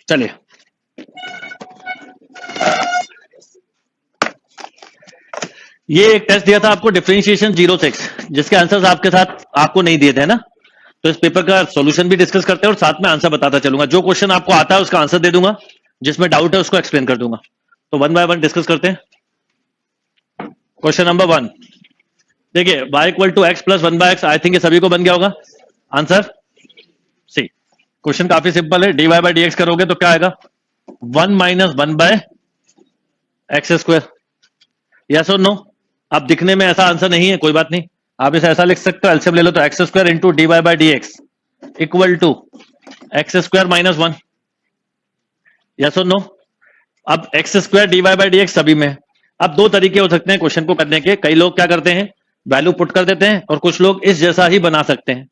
चलिए, ये एक टेस्ट दिया था आपको डिफरेंशिएशन 0 से x, जिसके आंसर्स आपके साथ आपको नहीं दिए थे ना, तो इस पेपर का सॉल्यूशन भी डिस्कस करते हैं और साथ में आंसर बताता चलूंगा। जो क्वेश्चन आपको आता है उसका आंसर दे दूंगा, जिसमें डाउट है उसको एक्सप्लेन कर दूंगा। तो 1 बाय 1 डिस्कस करते हैं। क्वेश्चन नंबर 1, देखिए y equal to x plus 1/x, I think ये सभी को बन गया होगा आंसर। सी, क्वेश्चन काफी सिंपल है। dy बाय dx करोगे तो क्या आएगा, 1 माइनस 1/x²। यस और नो? अब दिखने में ऐसा आंसर नहीं है, कोई बात नहीं, आप इसे ऐसा लिख सकते हो, एलसीएम ले लो तो x² into dy by dx equal to x² minus 1। Yes और नो? अब x² dy बाय dx सभी में। अब दो तरीके हो सकते हैं क्वेश्चन को करने के। कई लोग क्या करते हैं, वैल्यू पुट कर देते हैं, और कुछ लोग इस जैसा ही बना सकते हैं।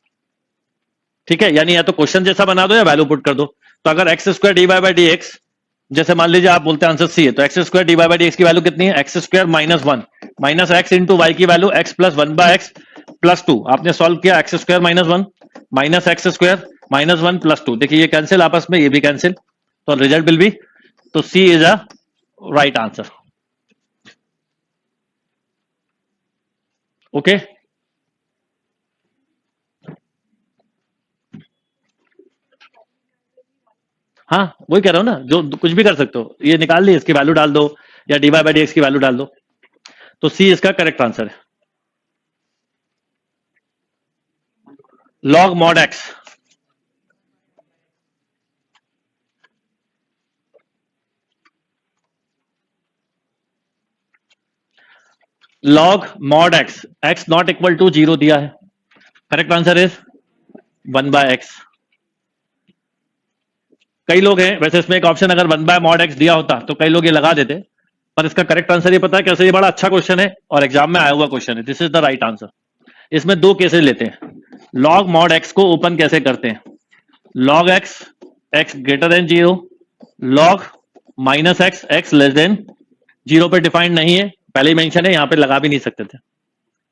ठीक है, यानी या तो क्वेश्चन जैसा बना दो या वैल्यू पुट कर दो। तो अगर x² dy बाय dx, जैसे मान लीजिए आप बोलते हैं आंसर सी है, तो x² dy बाय dx की वैल्यू कितनी है, x² minus 1 minus x into Y की value x plus 1/x plus 2। आपने सॉल्व किया, x² minus 1 minus x² minus 1 plus 2। देखिए ये कैंसिल आपस में, ये भी कैंसिल, तो रिजल्ट विल बी, तो C is a right answer. Okay, हाँ वही कह रहा हूं ना, जो कुछ भी कर सकते हो, ये निकाल ली, इसकी वैल्यू डाल दो, या dy बाय dx की वैल्यू डाल दो, तो सी इसका करेक्ट आंसर है। Log mod x, log mod x not equal to 0 दिया है, करेक्ट आंसर इज 1/x। कई लोग हैं, वैसे इसमें एक ऑप्शन अगर 1/mod x दिया होता तो कई लोग ये लगा देते, पर इसका करेक्ट आंसर ये पता है कैसे, ये बड़ा अच्छा क्वेश्चन है और एग्जाम में आया हुआ क्वेश्चन है, this is the right answer. इसमें दो केसेस लेते हैं। लॉग मॉड x को ओपन कैसे करते हैं, log x greater then 0, log minus x less than 0 पे डिफाइंड नहीं है, पहले ही मेंशन है, यहां पे लगा भी नहीं सकते थे।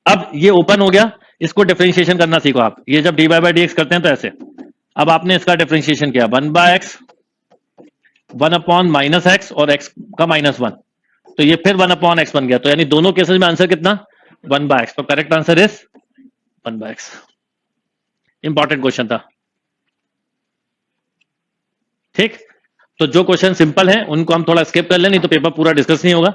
अब ये ओपन हो गया, इसको डिफरेंशिएशन करना सीखो आप। ये जब dy बाय dx करते हैं तो ऐसे, अब आपने इसका डिफरेंशिएशन किया, 1/x 1/-x और x का -1, तो ये फिर 1/x बन गया, तो यानी दोनों केसेस में आंसर कितना, 1/x। तो correct answer is 1/x। Important question था, ठीक। तो जो क्वेश्चन सिंपल है उनको हम थोड़ा स्किप कर लें, नहीं तो पेपर पूरा डिस्कस नहीं होगा।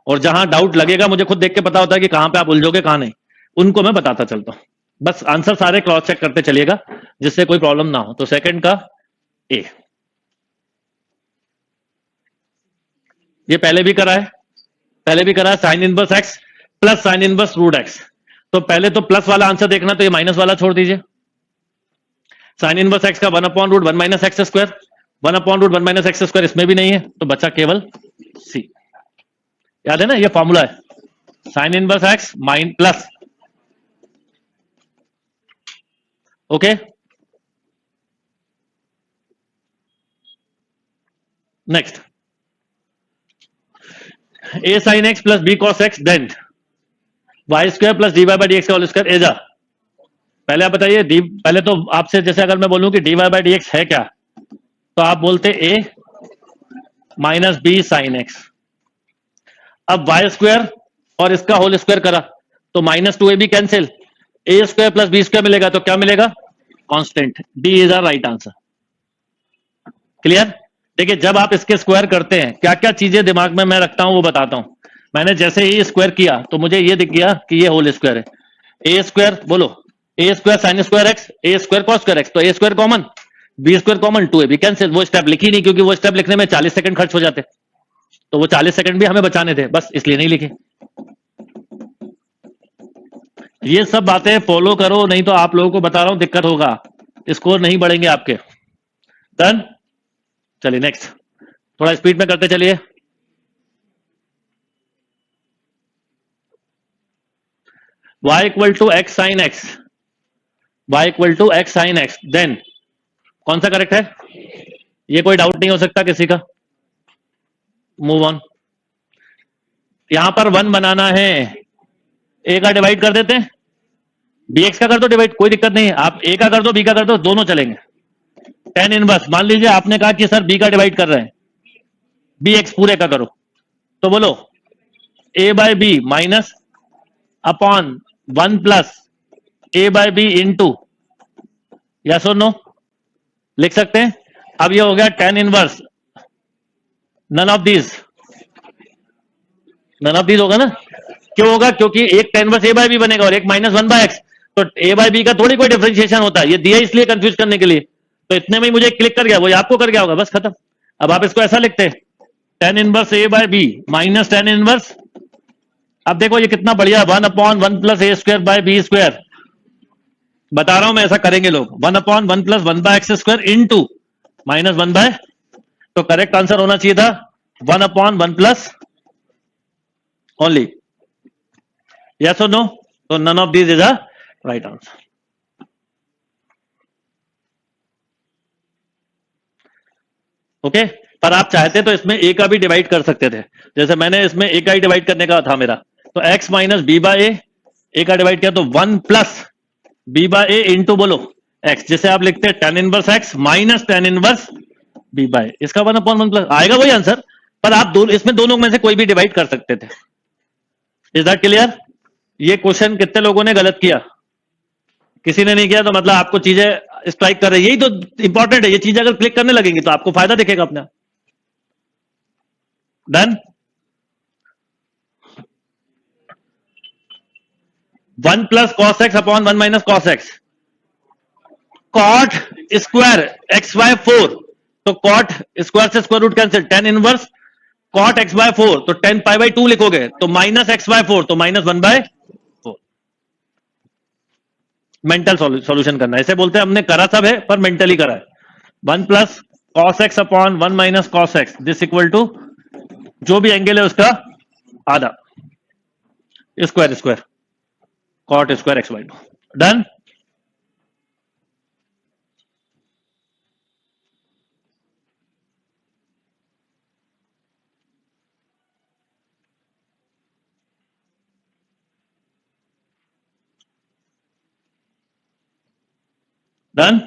और जहां डाउट लगेगा, मुझे खुद देख के पता होता है कि कहां पे आप उलझोगे कहां नहीं, उनको मैं बताता चलता हूं। बस आंसर सारे क्रॉस चेक करते चलिएगा, जिससे कोई प्रॉब्लम ना हो। तो सेकंड का ए, ये पहले भी करा है, पहले भी करा है, sine inverse x plus sine inverse root x। तो पहले तो प्लस वाला आंसर देखना, तो ये माइनस वाला छोड़ दीजिए। साइन इनवर्स x का 1/√1 minus x square, 1/√1 minus x square इसमें भी नहीं है, तो बचा केवल सी। याद है ना, ये फॉर्मूला है, sine inverse x minus plus, okay. Next, a sin x plus b cos x then y² plus dy by dx का होल स्क्वायर इज अ, पहले आप बताइए, पहले तो आपसे जैसे अगर मैं बोलूं कि dy बाय dx है क्या, तो आप बोलते a minus b sine x. अब y² और इसका होल स्क्वायर करा तो -2ab cancel, a² plus b² मिलेगा, तो क्या मिलेगा, constant. D is our right answer. Clear? देखिए जब आप इसके स्क्वायर करते हैं, क्या क्या चीजें दिमाग में मैं रखता हूं वो बताता हूं। मैंने जैसे ही स्क्वायर किया तो मुझे ये दिख गया कि ये होल स्क्वायर है, a², बोलो a² sine square x, a² cos square x, तो a² common, b² common, 2ab cancel. वो स्टेप लिखी नहीं, क्योंकि वो स्टेप लिखने में 40 सेकंड खर्च हो जाते, तो वो 40 सेकंड भी हमें बचाने थे, बस इसलिए नहीं लिखे। ये सब बातें फॉलो करो, नहीं तो आप लोगों को बता रहा हूं दिक्कत होगा, स्कोर नहीं बढ़ेंगे आपके। डन? चलिए नेक्स्ट, थोड़ा स्पीड में करते चलिए। y equal to x sine x, y equal to x sine x, then कौन सा करेक्ट है, ये कोई डाउट नहीं हो सकता किसी का। Move on. यहां पर 1 बनाना है, a का डिवाइड कर देते हैं, bx का कर दो डिवाइड, कोई दिक्कत नहीं है, आप a का कर दो b का कर दो, दोनों चलेंगे। टेन इनवर्स, मान लीजिए आपने कहा कि सर बी का डिवाइड कर रहे हैं, बी एक्स पूरे का करो, तो बोलो A by B minus upon 1 plus A by B into, yes और नो, लिख सकते हैं। अब ये हो गया tan inverse none of these, none of these होगा ना, क्यों होगा, क्योंकि एक tan inverse A by B बनेगा और एक माइनस 1 बाय एक्स, तो ए बाय बी का थोड़ी कोई डिफरेंशिएशन होता है, ये दिया इसलिए कंफ्यूज करने के लिए, तो इतने में ही मुझे क्लिक कर गया, वो आपको कर गया होगा, बस खत्म। अब आप इसको ऐसा लिखते हैं, tan inverse A by B minus tan inverse, अब देखो ये कितना बढ़िया, 1/1 plus A square by B square, बता रहा हूं मैं ऐसा करेंगे लोग, 1/1 plus 1 by X square into minus 1 by, तो करेक्ट आंसर होना चाहिए था 1/1 प्लस ओनली, यस और नो, तो none of these is a right answer. Okay, पर आप चाहते तो इसमें ए का भी डिवाइड कर सकते थे, जैसे मैंने इसमें ए का ही डिवाइड करने का था मेरा, तो x minus b by a का डिवाइड किया तो 1 plus b by a into बोलो x, जिसे आप लिखते हैं tan inverse x minus tan inverse b by, इसका 1/1 प्लस आएगा वही आंसर, पर आप इसमें दोनों में से कोई भी डिवाइड कर सकते थे। Is that clear? ये क्वेश्चन कितने लोगों ने गलत किया? किसी ने नहीं किया, तो मतलब आपको चीजें स्ट्राइक कर रही है, यही तो इंपॉर्टेंट है, ये चीजें अगर क्लिक करने लगेंगी तो आपको फायदा दिखेगा अपना। Done, 1 plus cos x upon 1 minus cos x, cot square x by 4, तो कॉट स्क्वायर से square root cancel, tan inverse cot x by 4, तो 10 पाई बाय 2 लिखोगे, तो माइनस एक्स बाय 4, तो माइनस 1 बाय 4। मेंटल सॉल्यूशन करना, ऐसे बोलते हैं हमने करा सब है पर मेंटली करा है। 1 plus cos x upon 1 minus cos x, this equal to जो भी एंगल है उसका आधा, square square cot square x by 2। Done, done,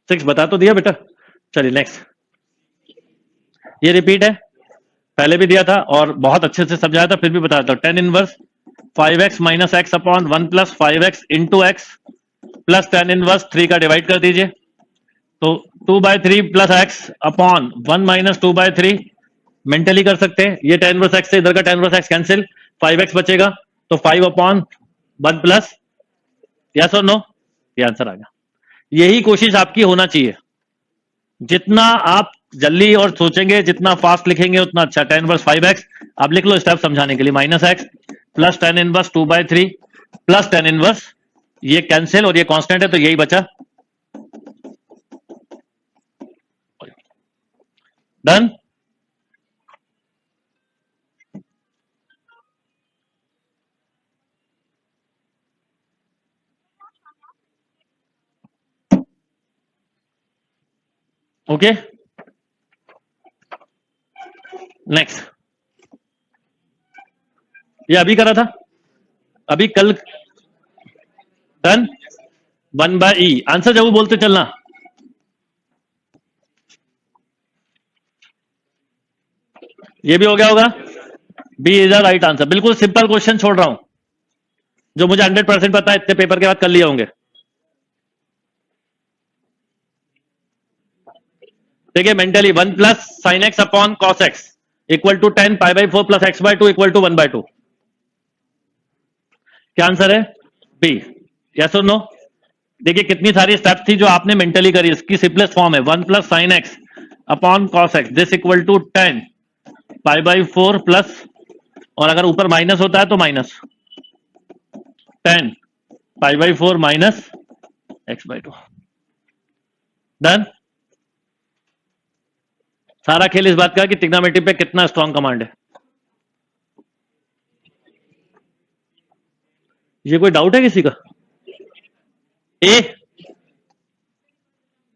6 बता तो दिया बेटा। चलिए नेक्स्ट, ये रिपीट है, पहले भी दिया था और बहुत अच्छे से समझाया था, फिर भी बताया था, tan inverse 5x minus x upon 1 plus 5x into x plus tan inverse 3 का डिवाइड कर दीजिए, तो 2/3 plus x upon 1 minus 2/3, mentally कर सकते हैं, ये टेन इनवर्स एक्स से इधर का tan inverse x cancel, 5x बचेगा, तो 5 अपॉन 1 प्लस, यस और नो, ये आंसर आ गया। यही कोशिश आपकी होना चाहिए, जितना आप जल्दी और सोचेंगे, जितना फास्ट लिखेंगे उतना अच्छा। टेन इनवर्स 5x, आप लिख लो स्टेप समझाने के लिए, minus x plus tan inverse 2/3 plus tan inverse, ये कैंसिल और ये कांस्टेंट है तो यही बचा। डन, ओके, नेक्स्ट, ये अभी करा था, अभी कल। डन, 1/e, आंसर जब वो बोलते चलना। ये भी हो गया होगा, B is the right answer. बिल्कुल सिंपल क्वेश्चन छोड़ रहा हूं, जो मुझे 100% पता है, इतने पेपर के बाद कर लिए होंगे। देखिए mentally, 1 plus sine x upon cos x equal to 10 pi by 4 plus x by 2 equal to 1/2। क्या आंसर है? बी, यस और नो। देखिए कितनी सारी स्टेप्स थी जो आपने मेंटली करी, इसकी सिंपलेस्ट फॉर्म है 1 plus sine x upon cos x, this equal to 10 pi by 4 plus, और अगर ऊपर माइनस होता है तो minus 10 pi by 4 minus x by 2। Done, सारा खेल इस बात का कि ट्रिग्नोमेट्री पे कितना स्ट्रॉन्ग कमांड है। ये कोई डाउट है किसी का? ए,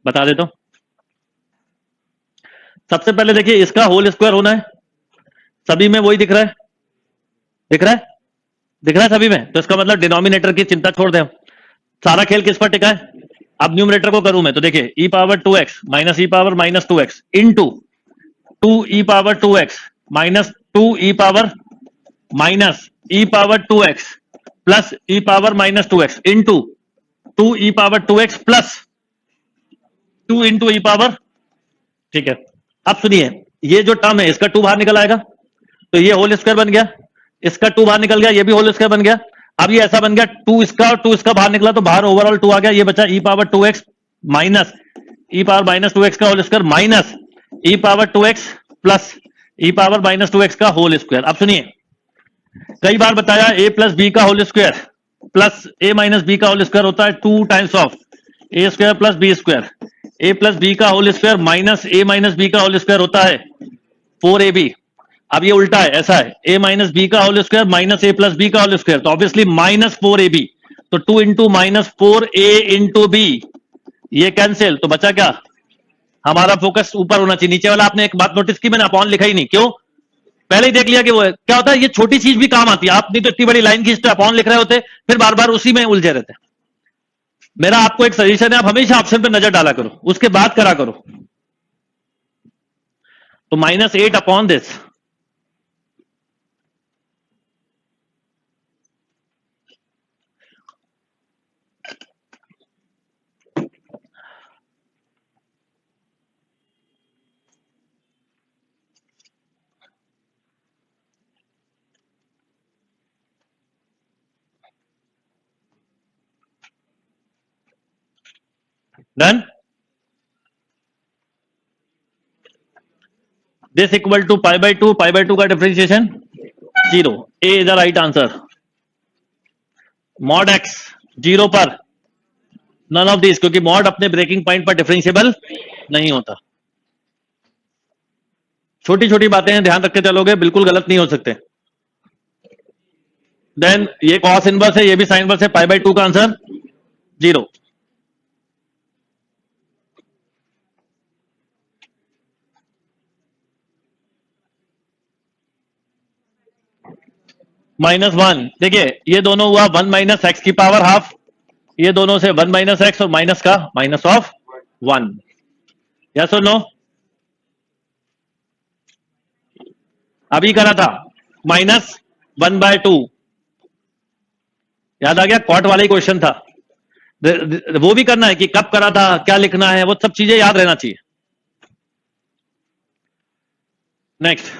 बता देता हूं। सबसे पहले देखिए इसका होल स्क्वायर होना है, सभी में वही दिख रहा है, दिख रहा है, दिख रहा है सभी में, तो इसका मतलब डिनोमिनेटर की चिंता छोड़ दें हम। सारा खेल किस पर टिका है? अब न्यूमरेटर को करूं मैं तो देखिए E power 2x minus E power minus 2x into 2e⁻2x minus 2e minus e⁻2x plus e⁻−2x into 2e⁻2x plus 2 into E power. ठीक है, अब सुनिए, ये जो टर्म है इसका 2 बाहर निकल आएगा, तो ये होल स्क्वायर बन गया, इसका 2 बाहर निकल गया, ये भी होल स्क्वायर बन गया। अब ये ऐसा बन गया 2 इसका और 2 इसका बाहर निकला, तो बाहर ओवरऑल 2 आ गया, ये बचा e⁻2x माइनस e⁻−2x का whole square minus e⁻2x plus e⁻−2x का होल स्क्वायर। अब सुनिए, कई बार बताया a प्लस बी का whole square plus a minus B का होल स्क्वायर होता है 2 times of a square plus B square. a plus B का whole square minus a minus B का होल स्क्वायर होता है 4ab। अब ये उल्टा है, ऐसा है a माइनस बी का whole square minus a plus B का होल स्क्वायर, तो ऑब्वियसली माइनस 4ab, तो 2 into minus 4a into b, ये कैंसिल, तो बचा क्या, हमारा फोकस ऊपर होना चाहिए। नीचे वाला आपने एक बात नोटिस की, मैंने अपॉन लिखा ही नहीं, क्यों, पहले ही देख लिया कि वो है। क्या होता है, ये छोटी चीज भी काम आती है, आप नहीं तो इतनी बड़ी लाइन खींचते अपॉन लिख रहे होते, फिर बार बार उसी में उलझे रहते। मेरा आपको एक सजेशन है, आप हमेशा ऑप्शन पे नजर डाला करो, उसके बाद करा करो। तो -8 upon this, done. This equal to π/2, π/2 का differentiation 0, A is the right answer. Mod x 0 पर नन ऑफ दिस, क्योंकि मॉड अपने ब्रेकिंग पॉइंट पर डिफरेंशिएबल नहीं होता। छोटी छोटी बातें हैं, ध्यान रख के चलोगे बिल्कुल गलत नहीं हो सकते। देन ये कॉस इनवर्स है, ये भी साइन इनवर्स है, π/2 का आंसर 0। -1, देखिए ये दोनों हुआ 1 माइनस एक्स की पावर हाफ, ये दोनों से 1 माइनस एक्स और माइनस का माइनस ऑफ 1, यस और नो। अभी करा था -1/2, याद आ गया, कॉट वाला ही क्वेश्चन था। वो भी करना है कि कब करा था, क्या लिखना है, वो सब चीजें याद रहना चाहिए। नेक्स्ट,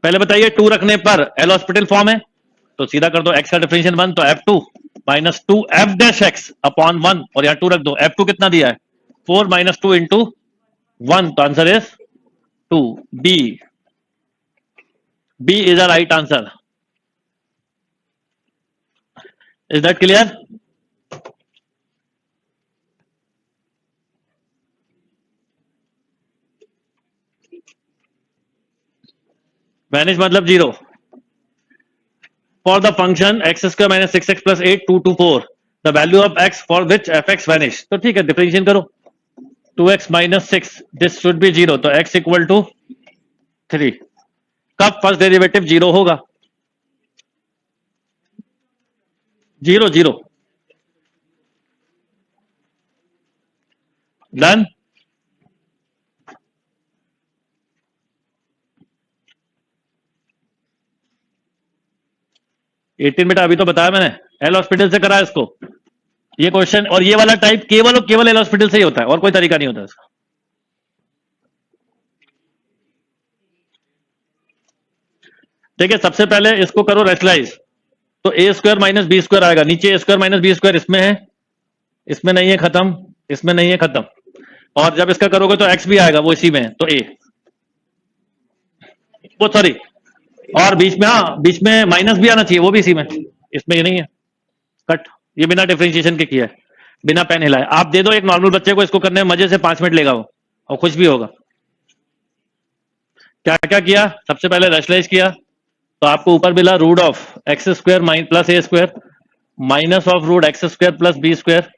पहले बताइए 2 रखने पर एल हॉस्पिटल फॉर्म है, तो सीधा कर दो, x का डिफरेंशियल 1, तो f2 minus 2 f dash x upon 1, और यहां 2 रख दो। f2 कितना दिया है 4 माइनस 2 इंटू 1, तो answer is 2, B is the right answer. Is that clear? Vanish मतलब 0। For the function x square minus 6x प्लस 8 2 to 4 the value of x for which fx vanish, तो ठीक है डिफरेंशिएट करो, 2x minus 6 this should be 0, तो x equal to 3। कब first derivative 0 होगा, 0 0। Done. Eighteen बेटा अभी तो बताया मैंने, एल हॉस्पिटल से करा इसको, ये क्वेश्चन और ये वाला टाइप केवल और केवल एल हॉस्पिटल से ही होता है, और कोई तरीका नहीं होता इसका। देखिए सबसे पहले इसको करो रेशनलाइज, तो ए स्क्वायर माइनस बी स्क्वायर आएगा, नीचे ए स्क्वायर माइनस बी स्क्वायर इसमें है, इसमें नहीं है, खत्म, इसमें नहीं है, खत्म, और जब इसका करोगे तो एक्स भी आएगा, वो इसी में है, तो ए, वो सॉरी, और बीच में, हाँ बीच में माइनस भी आना चाहिए, वो भी इसी में, इसमें ये नहीं है, कट, ये बिना डिफरेंशिएशन के किया है, बिना पेन हिलाए। आप दे दो एक नॉर्मल बच्चे को, इसको करने में मजे से 5 मिनट लेगा वो, और खुश भी होगा। क्या क्या किया, सबसे पहले रेशनलाइज किया, तो आपको ऊपर मिला root of X square plus A square minus of root X square plus B square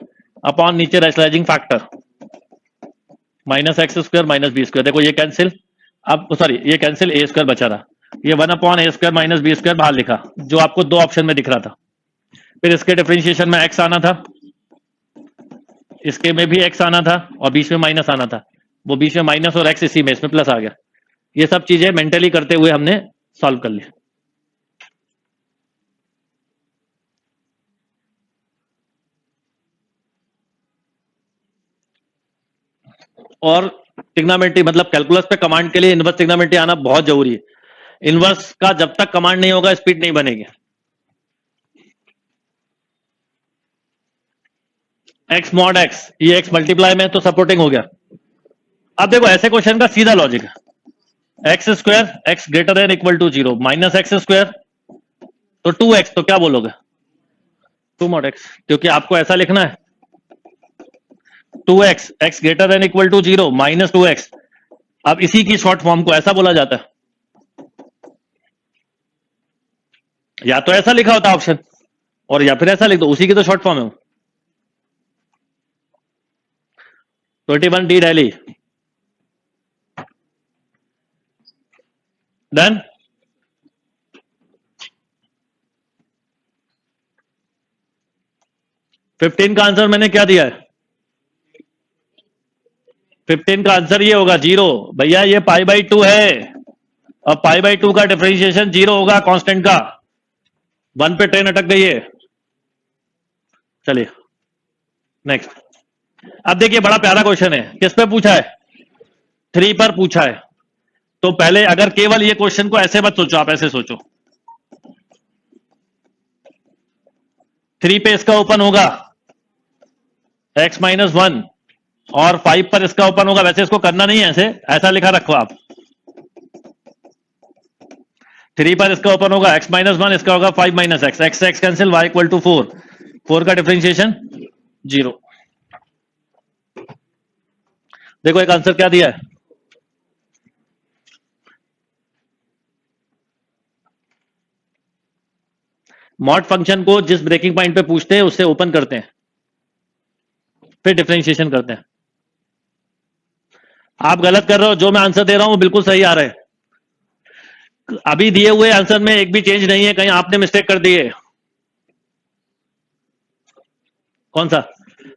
upon नीचे rationalising factor minus x square minus B square. देखो ये कैंसिल, अब सॉरी ये कैंसिल, ए स्क्वायर बचा रहा, ये 1 अपॉन ए स्क्वायर माइनस बी स्क्वायर बाहर लिखा, जो आपको 2 ऑप्शन में दिख रहा था। फिर इसके डिफरेंशिएशन में एक्स आना था, इसके में भी x आना था और बीच में माइनस आना था, वो बीच में माइनस और x इसी में, इसमें प्लस आ गया। ये सब चीजें मेंटली करते हुए हमने सॉल्व कर ली। और ट्रिग्नोमेट्री मतलब कैलकुलस पे कमांड के लिए इनवर्स ट्रिग्नोमेट्री आना बहुत जरूरी है। इनवर्स का जब तक कमांड नहीं होगा स्पीड नहीं बनेगी। x मॉड x, ये x मल्टीप्लाई में तो सपोर्टिंग हो गया। अब देखो ऐसे क्वेश्चन का सीधा लॉजिक है, x square x greater than equal to 0 minus x square तो 2x, तो क्या बोलोगे 2 मॉड x, क्योंकि आपको ऐसा लिखना है 2x x greater than equal to 0 minus 2x। अब इसी की शॉर्ट फॉर्म को ऐसा बोला जाता है, या तो ऐसा लिखा होता ऑप्शन और या फिर ऐसा लिख दो, उसी की तो शॉर्ट फॉर्म है। 21D Delhi done. फिफ्टीन का आंसर मैंने क्या दिया है, 15 का आंसर ये होगा 0 भैया, ये π/2 है। अब π/2 का डिफरेंशिएशन 0 होगा कांस्टेंट का, 1 पे ट्रेन अटक गई है। चलिए नेक्स्ट। अब देखिए बड़ा प्यारा क्वेश्चन है, किस पे पूछा है 3 पर पूछा है। तो पहले अगर केवल ये क्वेश्चन को ऐसे मत सोचो, आप ऐसे सोचो 3 पे इसका ओपन होगा x-1 और 5 पर इसका ओपन होगा, वैसे इसको करना नहीं है, ऐसे ऐसा लिखा रखो आप। 3 पर इसका ओपन होगा x-1, इसका होगा 5 - x, x से x cancel, y equal to 4, 4 का डिफरेंशिएशन 0। देखो एक आंसर क्या दिया है, मॉड फंक्शन को जिस ब्रेकिंग पॉइंट पे पूछते हैं उससे ओपन करते हैं, फिर डिफरेंशिएशन करते हैं। आप गलत कर रहे हो, जो मैं आंसर दे रहा हूं वो बिल्कुल सही आ रहा है। अभी दिए हुए आंसर में एक भी चेंज नहीं है, कहीं आपने मिस्टेक कर दी है। कौन सा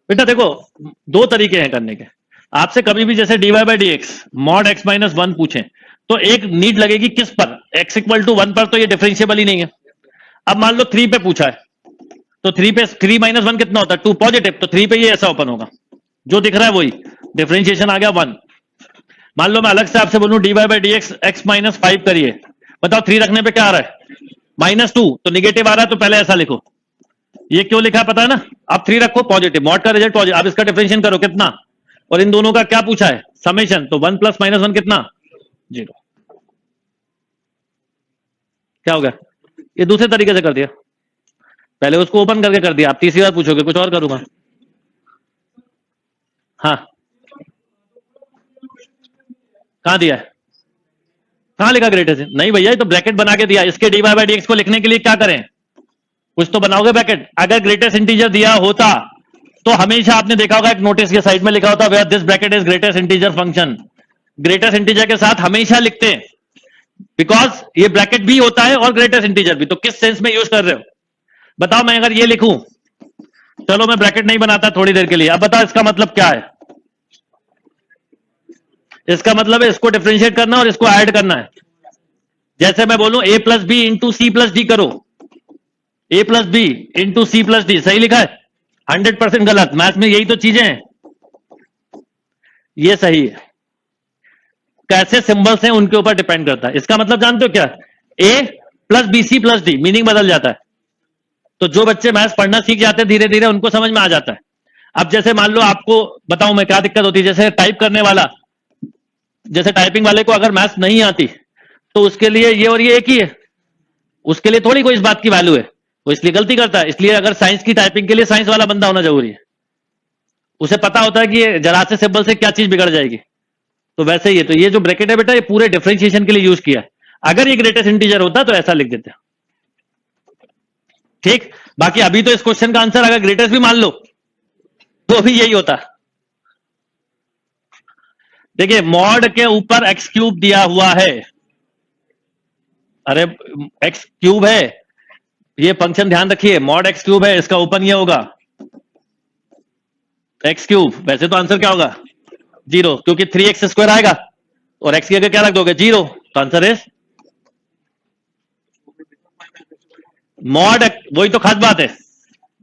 बेटा, देखो दो तरीके हैं करने के। आपसे कभी भी जैसे dy/dx मॉड x-1 पूछें तो एक नीड लगेगी किस पर, x इक्वल टू 1 पर, तो ये डिफरेंशिएबल ही नहीं है। अब मान लो 3 पे पूछा है, तो 3 पे 3 - 1 कितना होता है 2 पॉजिटिव, तो 3 पे ये ऐसा ओपन होगा, जो दिख रहा है वही, डिफरेंशिएशन आ गया 1। मान लो मैं अलग से आपसे बोलूं dy/dx x-5 करिए, बताओ 3 रखने पे क्या आ रहा है -2, तो निगेटिव आ रहा है, तो पहले ऐसा लिखो। ये क्यों लिखा है पता है ना, अब 3 रखो पॉजिटिव, मॉड का रिजल्ट पॉजिटिव, अब इसका डिफरेंशिएशन करो कितना, और इन दोनों का क्या पूछा है समेशन, तो 1 + -1 कितना 0। क्या हो गया, ये दूसरे तरीके से कर दिया, पहले उसको ओपन करके कर दिया, आप तीसरी बार पूछोगे कुछ और करूंगा। हाँ कहां दिया है, कहां लिखा ग्रेटेस्ट, नहीं भैया ये तो ब्रैकेट बना के दिया। इसके dy/dx को लिखने के लिए क्या करें, कुछ तो बनाओगे ब्रैकेट। अगर ग्रेटेस्ट इंटीजर दिया होता तो हमेशा आपने देखा होगा एक नोटिस के साइड में लिखा होता where this bracket is greatest integer function. Greatest integer के साथ हमेशा लिखते हैं, बिकॉज ये ब्रैकेट भी होता है और ग्रेटेस्ट इंटीजर भी। तो किस सेंस में यूज कर रहे हो बताओ, मैं अगर ये लिखूं, चलो मैं ब्रैकेट नहीं बनाता थोड़ी देर के लिए, अब बताओ इसका मतलब क्या है। इसका मतलब है इसको डिफरेंशिएट करना और इसको ऐड करना है। जैसे मैं बोलूं a + b × c + d करो, a + b × c + d, सही लिखा है 100% गलत। मैथ में यही तो चीजें हैं, ये सही है। कैसे सिंबल्स हैं उनके ऊपर डिपेंड करता है। इसका मतलब जानते हो क्या, a + b c + d, meaning बदल जाता है। तो जो बच्चे मैथ्स पढ़ना सीख जाते हैं धीरे धीरे उनको समझ में आ जाता है। अब जैसे मान लो आपको बताऊं मैं क्या दिक्कत होती है, जैसे टाइप करने वाला, जैसे टाइपिंग वाले को अगर मैथ्स नहीं आती तो उसके लिए ये और ये एक ही है, उसके लिए थोड़ी कोई इस बात की वैल्यू है, वो इसलिए गलती करता है। इसलिए अगर साइंस की टाइपिंग के लिए साइंस वाला बंदा होना जरूरी है, उसे पता होता है कि ये जरा से सिंबल से क्या चीज बिगड़ जाएगी। तो वैसे ही है, तो ये जो ब्रैकेट है बेटा ये पूरे डिफरेंशिएशन के लिए यूज किया है। अगर ये ग्रेटेस्ट इंटीजर होता तो ऐसा लिख देते, ठीक। बाकी अभी तो इस क्वेश्चन का आंसर अगर ग्रेटेस्ट भी मान लो तो भी यही होता। देखिए मॉड के ऊपर x³ दिया हुआ है, अरे x³ है, ये फंक्शन ध्यान रखिए, मॉड x³ है, इसका ओपन ये होगा, एक्स क्यूब, वैसे तो आंसर क्या होगा 0, क्योंकि 3x² आएगा और x की जगह क्या रख दोगे 0, तो आंसर इज मॉड एक्स। वही तो खास बात है,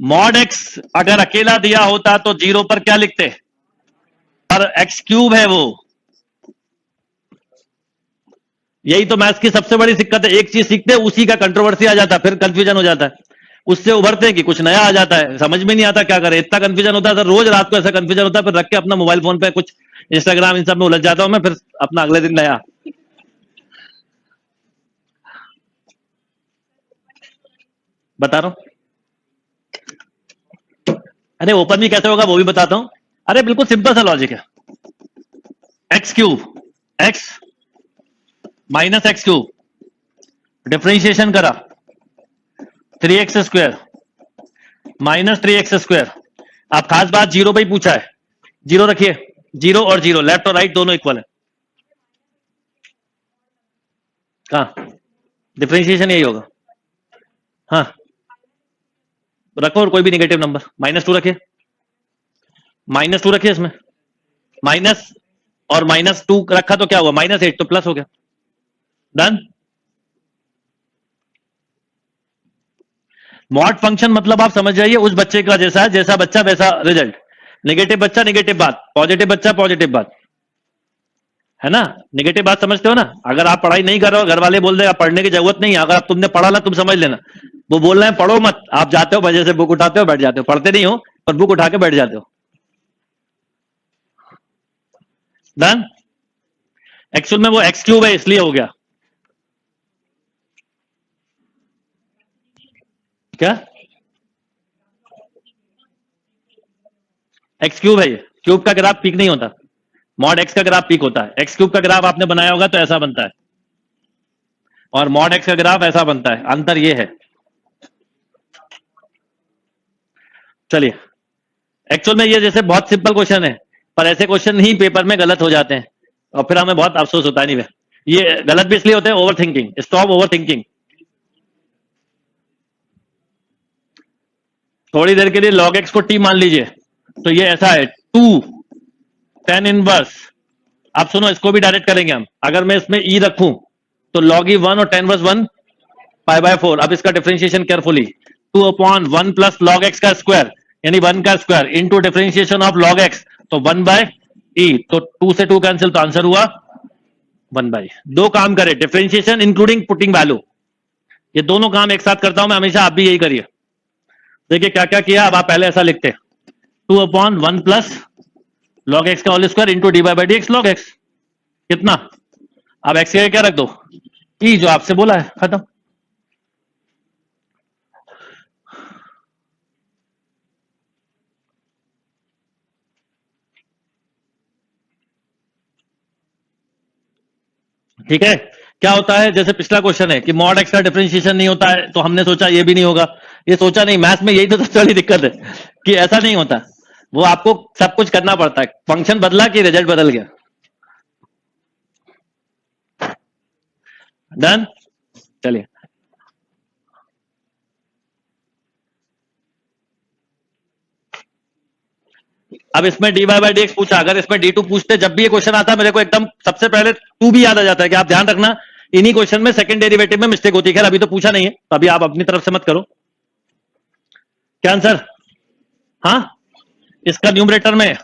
मॉड एक्स अगर अकेला दिया होता तो 0 पर क्या लिखते, पर एक्स क्यूब है वो। यही तो मैथ्स की सबसे बड़ी दिक्कत है, एक चीज सीखते हैं उसी का कंट्रोवर्सी आ जाता है, फिर कंफ्यूजन हो जाता है, उससे उभरते हैं कि कुछ नया आ जाता है, समझ में नहीं आता क्या करें, इतना कंफ्यूजन होता है सर, रोज रात को ऐसा कंफ्यूजन होता है, फिर रख के अपना मोबाइल फोन पे कुछ इंस्टाग्राम इन सब में उलझ जाता हूं मैं, फिर अपना अगले दिन नया बता रहा हूं। अरे ओपन भी कैसे होगा वो भी बताता हूं। अरे बिल्कुल सिंपल सा लॉजिक है, x cube, x minus x cube, differentiation करा 3x² माइनस 3x²। आप खास बात 0 पे ही पूछा है, 0 रखिए, 0 और 0 लेफ्ट और राइट दोनों इक्वल है, कहा डिफरेंशिएशन यही होगा। हाँ रखो, और कोई भी नेगेटिव नंबर, -2 रखिए, -2 रखिए इसमें, माइनस और -2 रखा तो क्या हुआ -8, तो प्लस हो गया, डन। मॉड फंक्शन मतलब आप समझ जाइए उस बच्चे का जैसा है, जैसा बच्चा वैसा रिजल्ट, नेगेटिव बच्चा नेगेटिव बात, पॉजिटिव बच्चा पॉजिटिव बात, है ना। नेगेटिव बात समझते हो ना, अगर आप पढ़ाई नहीं कर रहे हो, घर वाले बोल रहे पढ़ने की जरूरत नहीं है, अगर आप तुमने पढ़ा ला तुम समझ लेना, वो बोल रहे हैं पढ़ो मत, आप जाते हो वजह से बुक उठाते हो बैठ जाते हो, पढ़ते नहीं हो पर बुक उठा के बैठ जाते हो, डन। एक्चुअल में वो एक्स क्यूब है इसलिए हो गया, क्या एक्स क्यूब है, ये क्यूब का ग्राफ पीक नहीं होता, मॉड एक्स का ग्राफ पीक होता है, एक्स क्यूब का ग्राफ आपने बनाया होगा तो ऐसा बनता है, और मॉड एक्स का ग्राफ ऐसा बनता है, अंतर ये है। चलिए, एक्चुअल में ये जैसे बहुत सिंपल क्वेश्चन है, पर ऐसे क्वेश्चन ही पेपर में गलत हो जाते हैं और फिर हमें बहुत अफसोस होता है, नहीं ये गलत भी इसलिए होते हैं, over thinking, stop over thinking. थोड़ी देर के लिए log x को t मान लीजिए, तो ये ऐसा है 2 tan इनवर्स। आप सुनो, इसको भी डायरेक्ट करेंगे हम, अगर मैं इसमें e रखूं तो log e 1 और tan इनवर्स 1 π/4। अब इसका differentiation carefully, 2/1 plus log x का स्क्वायर यानी 1 का square into differentiation of log x, तो 1/e, तो 2 से 2 कैंसिल, तो आंसर हुआ 1/। दो काम करे, डिफरेंशिएशन इंक्लूडिंग पुटिंग वैल्यू, ये दोनों काम एक साथ करता हूं मैं हमेशा, आप भी यही करिए। देखिए क्या क्या किया, अब आप पहले ऐसा लिखते 2/1 प्लस log x का whole square into dy/dx log x, कितना, अब x की क्या रख दो e, जो आपसे बोला है, खत्म। ठीक है, क्या होता है जैसे पिछला क्वेश्चन है कि मॉड एक्स का डिफरेंशिएशन नहीं होता है, तो हमने सोचा ये भी नहीं होगा, ये सोचा नहीं, मैथ्स में यही तो सबसे बड़ी दिक्कत है कि ऐसा नहीं होता, वो आपको सब कुछ करना पड़ता है, फंक्शन बदला कि रिजल्ट बदल गया, डन। चलिए, अब इसमें dy/dx पूछा, अगर इसमें d2 पूछते, जब भी ये क्वेश्चन आता है मेरे को एकदम सबसे पहले 2 भी याद आ जाता है कि आप ध्यान रखना इन्हीं क्वेश्चन में सेकंड डेरिवेटिव में मिस्टेक होती है, खैर अभी तो पूछा नहीं है तो अभी आप अपनी तरफ से मत करो। क्या आंसर, हाँ इसका न्यूमरेटर में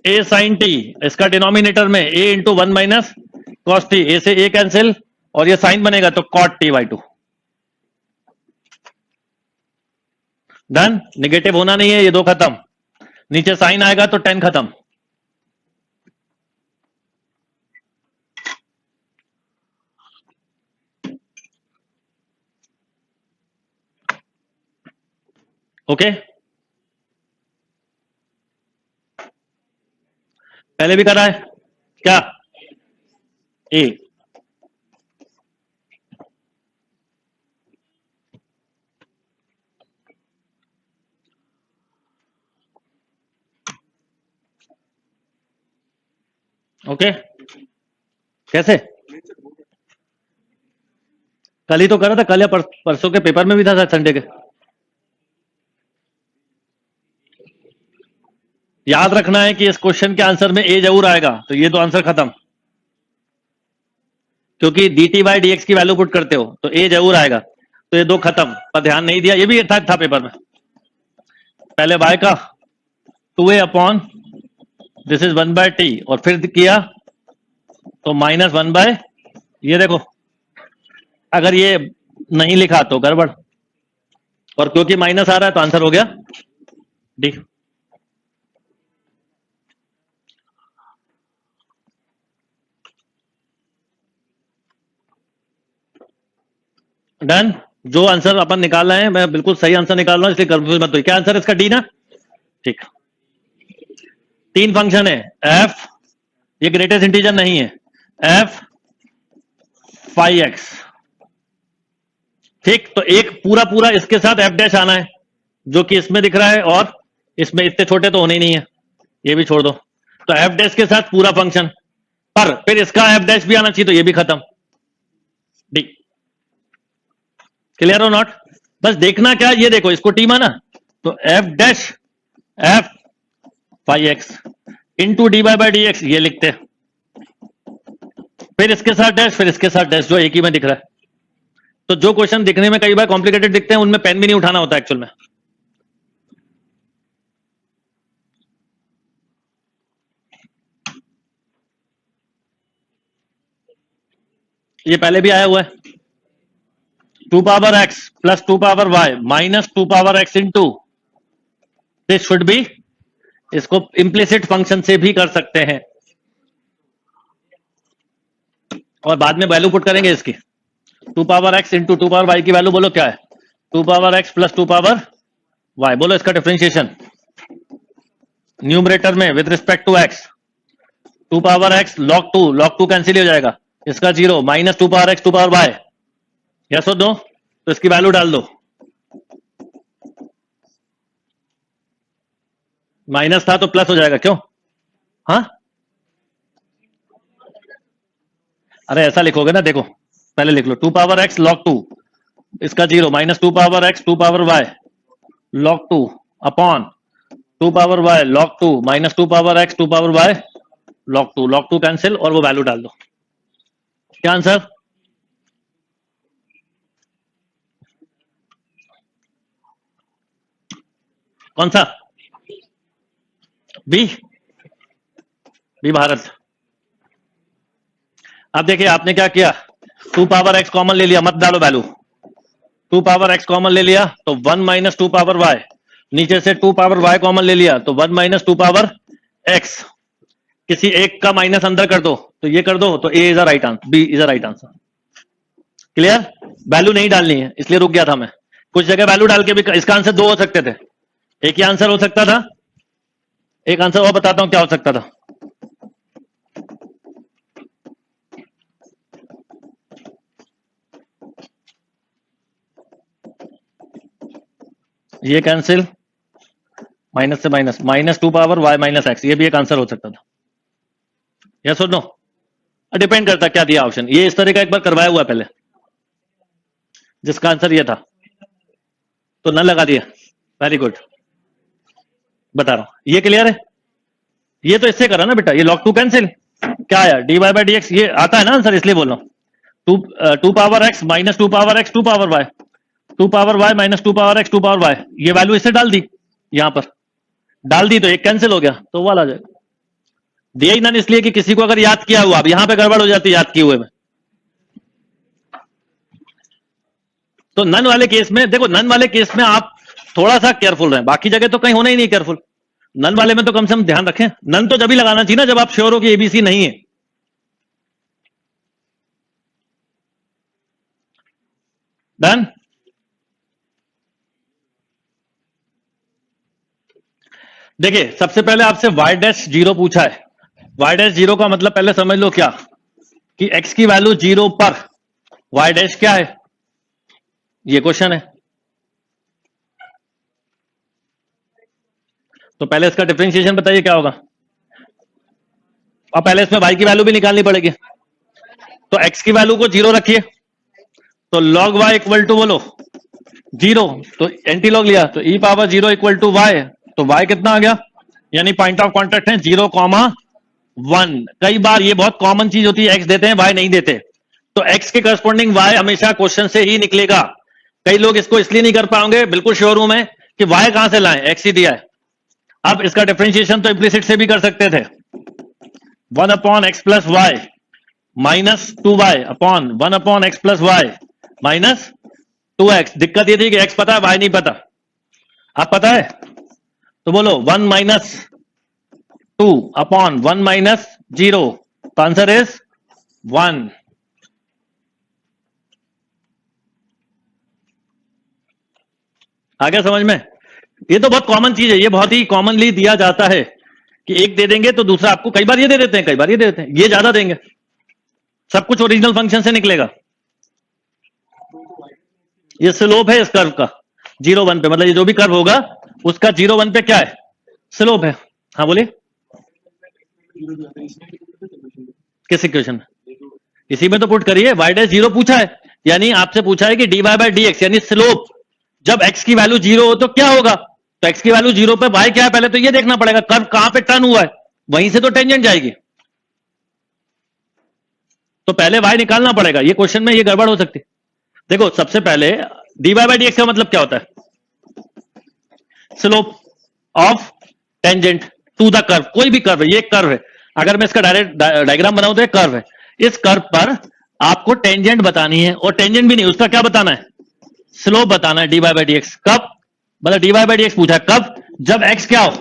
a sin t, इसका डिनोमिनेटर में a into 1 minus cos T, A से a कैंसिल और ये साइन बनेगा तो cot t/2, डन। निगेटिव होना नहीं है, ये दो खत्म, नीचे साइन आएगा तो 10 खत्म, ओके। पहले भी करा है क्या, ए, ओके। कैसे, कल ही तो करा था, कल या परसों के पेपर में भी था संडे के, याद रखना है कि इस क्वेश्चन के आंसर में ए जरूर आएगा, तो ये तो आंसर खत्म, क्योंकि dt बाई डी एक्स की वैल्यू पुट करते हो तो ए जरूर आएगा, तो ये दो खत्म। पर ध्यान नहीं दिया, ये भी था पेपर में। पहले y का 2a upon this is 1/t और फिर किया तो -1/, ये देखो अगर ये नहीं लिखा तो गड़बड़, और क्योंकि माइनस आ रहा है तो आंसर हो गया डी। डन। जो आंसर अपन निकाल रहे हैं मैं बिल्कुल सही आंसर निकाल रहा हूं, इसलिए कंफ्यूज मत हो। क्या आंसर है इसका? डी ना? ठीक। तीन फंक्शन है एफ, ये ग्रेटेस्ट इंटीजर नहीं है, एफ फाई एक्स, ठीक। तो एक पूरा पूरा इसके साथ एफ डैश आना है, जो कि इसमें दिख रहा है, और इसमें इतने छोटे तो होने ही नहीं है, ये भी छोड़ दो। तो एफ डैश के साथ पूरा फंक्शन, पर फिर इसका एफ डैश भी आना चाहिए, तो ये भी खत्म, डी। क्लियर हो नॉट? बस देखना क्या, ये देखो इसको टी माना, तो f dash f phi x into d by D x, ये लिखते हैं, फिर इसके साथ डैश, फिर इसके साथ डैश, जो एक ही में दिख रहा है। तो जो क्वेश्चन दिखने में कई बार कॉम्प्लिकेटेड दिखते हैं, उनमें पेन भी नहीं उठाना होता एक्चुअल में। ये पहले भी आया हुआ है, 2 power x plus 2 power y minus 2 power x into, this should be, इसको इम्प्लिसिट फंक्शन से भी कर सकते हैं, और बाद में वैल्यू पुट करेंगे इसकी। 2 power x into 2 power y की वैल्यू बोलो क्या है? 2 power x plus 2 power y, बोलो इसका डिफरेंशिएशन न्यूमरेटर में with respect to x, 2 power x log 2 cancel हो जाएगा, इसका 0 minus 2 power x 2 power y, yes और नो? तो इसकी वैल्यू डाल दो, माइनस था तो प्लस हो जाएगा, क्यों? हाँ, अरे ऐसा लिखोगे ना, देखो पहले लिख लो 2 पावर x log 2, इसका 0 minus 2 power x 2 power y log 2 upon 2 power y log 2 minus 2 power x 2 power y log 2 cancel, और वो वैल्यू डाल दो। क्या आंसर? कौन सा? बी, बी भारत। अब देखिए आपने क्या किया, 2 पावर x कॉमन ले लिया, मत डालो वैल्यू, 2 पावर x कॉमन ले लिया तो 1 माइनस 2 पावर y, नीचे से 2 पावर y कॉमन ले लिया तो 1 माइनस 2 पावर x, किसी एक का माइनस अंदर कर दो, तो ये कर दो, तो A is a right answer, B is a right answer. Clear? Value नहीं डालनी है, इसलिए रुक गया था मैं, कुछ जगह वैल्यू डाल के भी इसका आंसर दो हो सकते थे, एक ही आंसर हो सकता था। एक आंसर और बताता हूं क्या हो सकता था, ये कैंसिल, माइनस से minus, minus 2 power y minus x, ये भी एक आंसर हो सकता था, यस और नो? डिपेंड करता क्या दिया ऑप्शन, ये इस तरह का एक बार करवाया हुआ पहले, जिसका आंसर ये था, तो न लगा दिया, वेरी गुड, बता रहा हूं। ये क्लियर है? ये तो इससे करा ना बेटा, ये log 2 कैंसिल, क्या आया? dy बाई डी एक्स, ये आता है ना आंसर, इसलिए बोल रहा हूं। 2 power x minus 2 power x 2 power y, 2 power y minus 2 power x 2 power y, ये वैल्यू इससे डाल दी, यहां पर डाल दी, तो एक कैंसिल हो गया, तो वाला आ जाएगा। दिया ही नन इसलिए कि किसी को अगर याद किया हुआ, अब यहां पे गड़बड़ हो जाती है याद किए हुए में। तो नन वाले केस में देखो, नन वाले केस में आप थोड़ा सा केयरफुल रहें, बाकी जगह तो कहीं होना ही नहीं केयरफुल, नन वाले में तो कम से कम ध्यान रखें। नन तो जब भी लगाना चाहिए ना, जब आप श्योर हो कि एबीसी नहीं है। डन? देखिए सबसे पहले आपसे y डैश 0 पूछा है, y डैश 0 का मतलब पहले समझ लो क्या, कि x की वैल्यू 0 पर y डैश क्या है, ये क्वेश्चन है। तो पहले इसका डिफरेंशिएशन बताइए क्या होगा, और पहले इसमें y की वैल्यू भी निकालनी पड़ेगी, तो x की वैल्यू को 0 रखिए, तो log y इक्वल टू बोलो 0, तो एंटी लॉग लिया तो e power 0 equal to y, तो y कितना आ गया, यानी पॉइंट ऑफ कॉन्टेक्ट है 0,1। कई बार ये बहुत कॉमन चीज होती है, एक्स देते हैं वाई नहीं देते, तो एक्स के करस्पॉन्डिंग वाई हमेशा क्वेश्चन से ही निकलेगा। कई लोग इसको इसलिए नहीं कर पाओगे, बिल्कुल श्योर हूं मैं कि वाई कहां से लाएं, एक्स ही दिया है। अब इसका डिफरेंशिएशन तो इम्प्लिसिट से भी कर सकते थे, 1/x+y -2y upon 1/x+y -2x। दिक्कत ये थी कि x पता है y नहीं पता, आप पता है तो बोलो 1 - 2 अपॉन 1 - 0, तो आंसर इज 1। आ गया समझ में? ये तो बहुत कॉमन चीज है, ये बहुत ही कॉमनली दिया जाता है कि एक दे देंगे तो दूसरा आपको, कई बार ये दे देते हैं, कई बार ये दे देते हैं, ये ज्यादा देंगे, सब कुछ ओरिजिनल फंक्शन से निकलेगा। ये स्लोप है इस कर्व का 0,1 पे, मतलब ये जो भी कर्व होगा उसका 0,1 पे क्या है, स्लोप है। हाँ बोलिए, किस इक्वेशन में? इसी में तो पुट करिए, y डैश 0 पूछा है, यानी आपसे पूछा है कि dy/dx यानी स्लोप जब x की वैल्यू 0 हो तो क्या होगा, तो x की वैल्यू 0 पे y क्या है, पहले तो ये देखना पड़ेगा कर्व कहां पे टर्न हुआ है, वहीं से तो टेंजेंट जाएगी, तो पहले y निकालना पड़ेगा। ये क्वेश्चन में ये गड़बड़ हो सकती है। देखो सबसे पहले dy/dx का मतलब क्या होता है, slope of tangent to the curve, कोई भी कर्व है, ये कर्व है, अगर मैं इसका डायरेक्ट डायग्राम बनाऊं तो एक कर्व है, इस कर्व पर आपको टेंजेंट बतानी है, और टेंजेंट भी नहीं, उसका क्या बताना है, स्लोप बताना है dy/dx। कब, मतलब dy/dx पूछा कब, जब x क्या हो,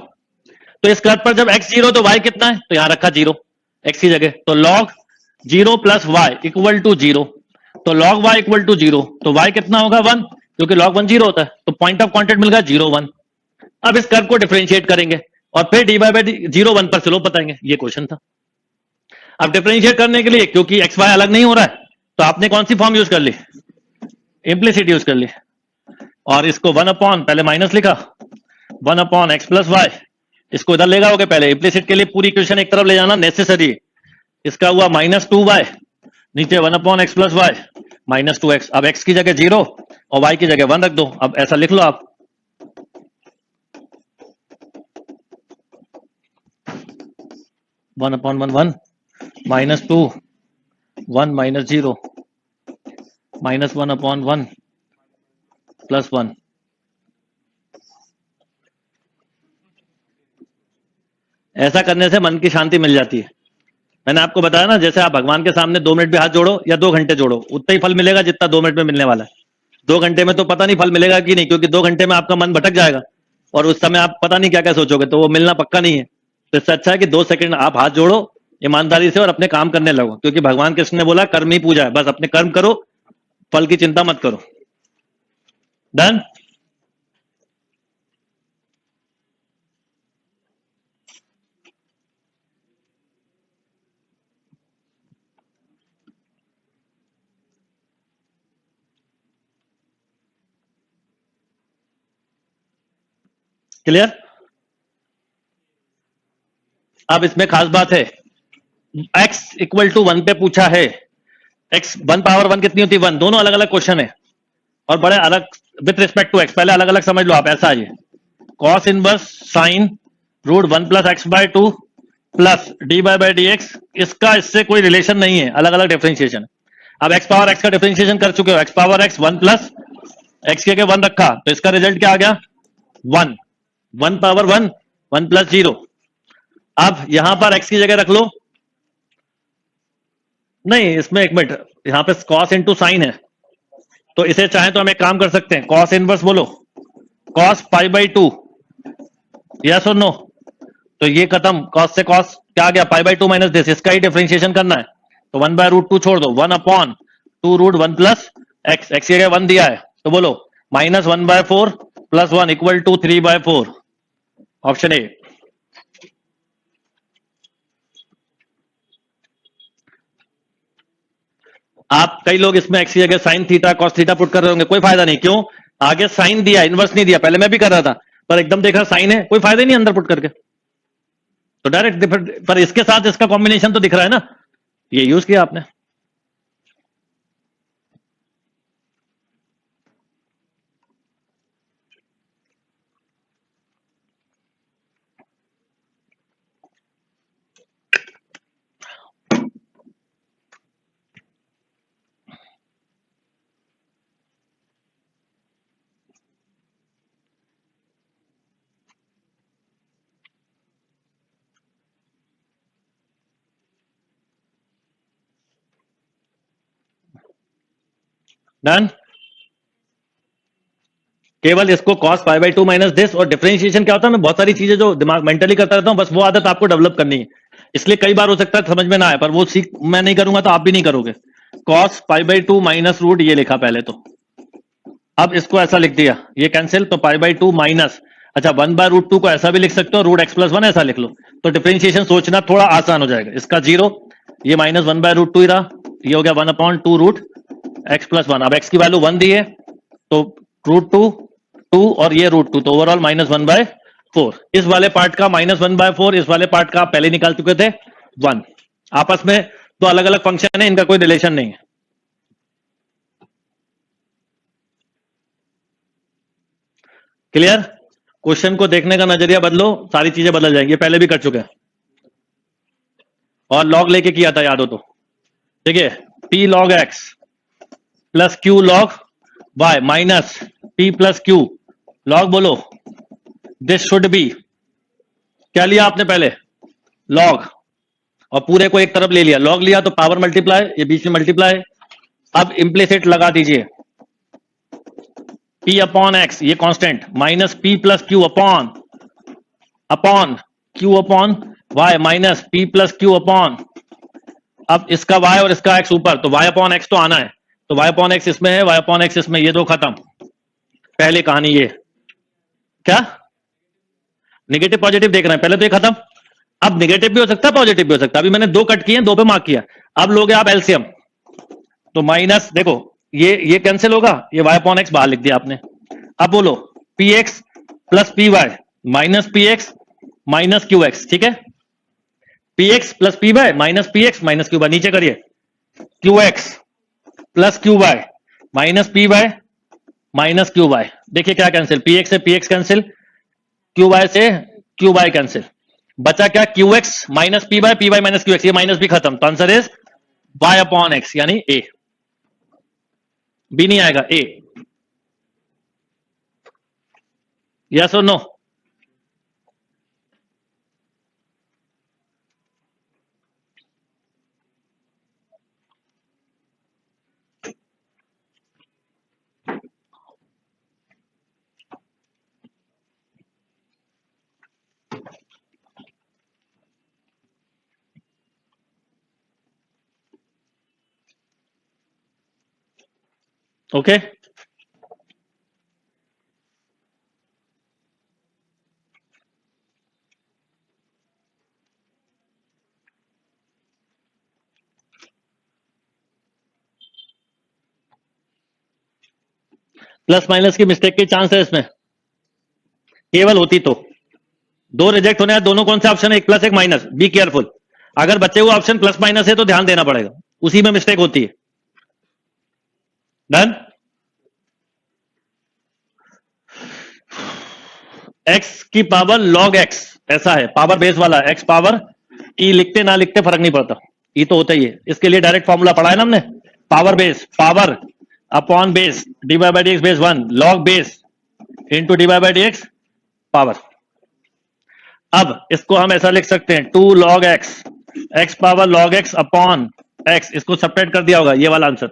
तो इस कर्व पर जब x 0 तो y कितना है, तो यहां रखा 0 x की जगह, तो log 0 + y = 0, तो log y = 0, तो y कितना होगा 1, क्योंकि log 1 0 होता है, तो पॉइंट ऑफ कॉन्टेक्ट मिल गया 0, 1। अब इस कर्व को डिफरेंशिएट करेंगे और फिर dy/0 1 पर स्लोप बताएंगे, ये क्वेश्चन था। अब डिफरेंशिएट करने के लिए, क्योंकि एक्स वाई अलग नहीं हो रहा है, तो आपने कौन सी फॉर्म यूज कर ली, इम्प्लिसिट यूज कर ली, और इसको 1 अपॉन, पहले माइनस लिखा 1/x+y, इसको इधर ले जाओगे, पहले इम्प्लिसिट के लिए पूरी इक्वेशन एक तरफ ले जाना नेसेसरी, इसका हुआ -2y, नीचे 1/x+y -2x। अब x की जगह 0 और y की जगह 1 रख दो, अब ऐसा लिख लो आप 1/1 -2 1 - 0 -1/1 +1। ऐसा करने से मन की शांति मिल जाती है। मैंने आपको बताया ना, जैसे आप भगवान के सामने 2 मिनट भी हाथ जोड़ो या 2 घंटे जोड़ो, उतना ही फल मिलेगा जितना 2 मिनट में मिलने वाला है। 2 घंटे में तो पता नहीं फल मिलेगा कि नहीं, क्योंकि 2 घंटे में आपका मन भटक जाएगा और उस समय आप पता नहीं क्या क्या सोचोगे, तो वो मिलना पक्का नहीं है। तो इससे अच्छा है कि 2 सेकंड आप हाथ जोड़ो ईमानदारी से और अपने काम करने लगो, क्योंकि भगवान कृष्ण ने बोला कर्म ही पूजा है, बस अपने कर्म करो, फल की चिंता मत करो। डन। क्लियर? अब इसमें खास बात है, x = 1 पे पूछा है, x 1/1 कितनी होती है 1, दोनों अलग अलग क्वेश्चन है और बड़े अलग विथ रिस्पेक्ट टू x, पहले अलग अलग समझ लो आप। ऐसा है cos inverse sin √1 + x/2 plus dy/dx, इसका इससे कोई रिलेशन नहीं है, अलग अलग डिफरेंशिएशन। अब x पावर x का डिफरेंशिएशन कर चुके हो, x पावर x 1 + x के 1 रखा, तो इसका रिजल्ट क्या आ गया 1, 1/1 1 + 0। अब यहां पर x की जगह रख लो, नहीं इसमें एक मिनट, यहां पे cos इंटू साइन है, तो इसे चाहे तो हम एक काम कर सकते हैं, cos इनवर्स बोलो cos π/2, यस और नो, तो ये खत्म, cos से cos क्या आ गया π/2 माइनस दिस, इसका ही डिफरेंशिएशन करना है, तो 1/√2 छोड़ दो, 1/2√1 + x, x की जगह 1 दिया है, तो बोलो -1/4 + 1 = 3/4, ऑप्शन ए। आप कई लोग इसमें x की जगह sin theta cos theta put कर रहे होंगे, कोई फायदा नहीं, क्यों, आगे साइन दिया इनवर्स नहीं दिया, पहले मैं भी कर रहा था पर एकदम देखा साइन है, कोई फायदा नहीं अंदर पुट करके, तो डायरेक्ट, पर इसके साथ इसका कॉम्बिनेशन तो दिख रहा है ना, ये यूज किया आपने। डन। केवल इसको cos pi by 2 minus this, और डिफरेंशिएशन क्या होता है, मैं बहुत सारी चीजें जो दिमाग मेंटली करता रहता हूं, बस वो आदत आपको डेवलप करनी है, इसलिए कई बार हो सकता है समझ में ना आए, पर वो सीख मैं नहीं करूंगा तो आप भी नहीं करोगे। cos pi by 2 minus root ये लिखा पहले तो, अब इसको ऐसा लिख दिया, ये कैंसिल, तो पाई बाई 2 माइनस, अच्छा 1/√2 को ऐसा भी लिख सकते हो, रूट एक्स प्लस वन ऐसा लिख लो, तो डिफरेंशिएशन सोचना थोड़ा आसान हो जाएगा। इसका 0, ये माइनस 1/√2 ही रहा, ये हो गया 1/2 रूट एक्स प्लस वन। अब एक्स की वैल्यू 1 दी है तो √2 2 और ये √2, तो ओवरऑल -1/4। इस वाले पार्ट का -1/4, इस वाले पार्ट का आप पहले निकाल चुके थे 1। आपस में तो अलग अलग फंक्शन है, इनका कोई रिलेशन नहीं है। क्लियर? क्वेश्चन को देखने का नजरिया बदलो, सारी चीजें बदल जाएंगी, पहले भी कर चुके हैं, और लॉग लेके किया था याद हो तो। ठीक है, p log x plus q log y minus p plus q log, बोलो दिस शुड बी, क्या लिया आपने पहले log, और पूरे को एक तरफ ले लिया, log लिया तो पावर मल्टीप्लाई, ये बीच में मल्टीप्लाई, अब इम्प्लिसिट लगा दीजिए p अपॉन x, ये constant, minus p plus Q upon q upon y minus p plus Q upon, अब इसका y और इसका x ऊपर, तो y अपॉन x तो आना है, तो y अपॉन x इसमें है, y अपॉन x इसमें, ये दो खत्म, पहले कहानी ये क्या निगेटिव पॉजिटिव देख रहे हैं, पहले तो ये खत्म, अब निगेटिव भी हो सकता है पॉजिटिव भी हो सकता है, अभी मैंने दो कट किए, दो पे मार्क किया, अब लोगे आप एलसीएम, तो माइनस देखो ये कैंसिल होगा, ये y अपॉन x बाहर लिख दिया आपने, अब बोलो px plus p y minus p x minus q x, ठीक है, px plus p y minus p x minus q y, नीचे करिए q x plus q y minus p y minus q y, देखिए क्या cancel, p x से p x cancel, q y से q y cancel, बचा क्या q x minus p y minus q x, ये minus भी खत्म, तो answer is y upon x, यानी ए, बी नहीं आएगा, ए, यस और नो? ओके, प्लस माइनस की मिस्टेक के चांस है इसमें, केवल होती तो, दो रिजेक्ट होने हैं, दोनों कौन से ऑप्शन है, एक प्लस एक माइनस, बी केयरफुल, अगर बच्चे हुए ऑप्शन प्लस माइनस है तो ध्यान देना पड़ेगा, उसी में मिस्टेक होती है। डन, एक्स की पावर लॉग एक्स, ऐसा है, पावर बेस वाला, एक्स पावर ई, लिखते ना लिखते फर्क नहीं पड़ता, ई तो होता ही है, इसके लिए डायरेक्ट फॉर्मूला पढ़ा है ना हमने, power base, power upon base divide by D x base 1, log base into divide by D x power. अब इसको हम ऐसा लिख सकते हैं 2 log x, x power log x upon x, इसको सब्ट्रैक्ट कर दिया होगा, ये वाला आंसर,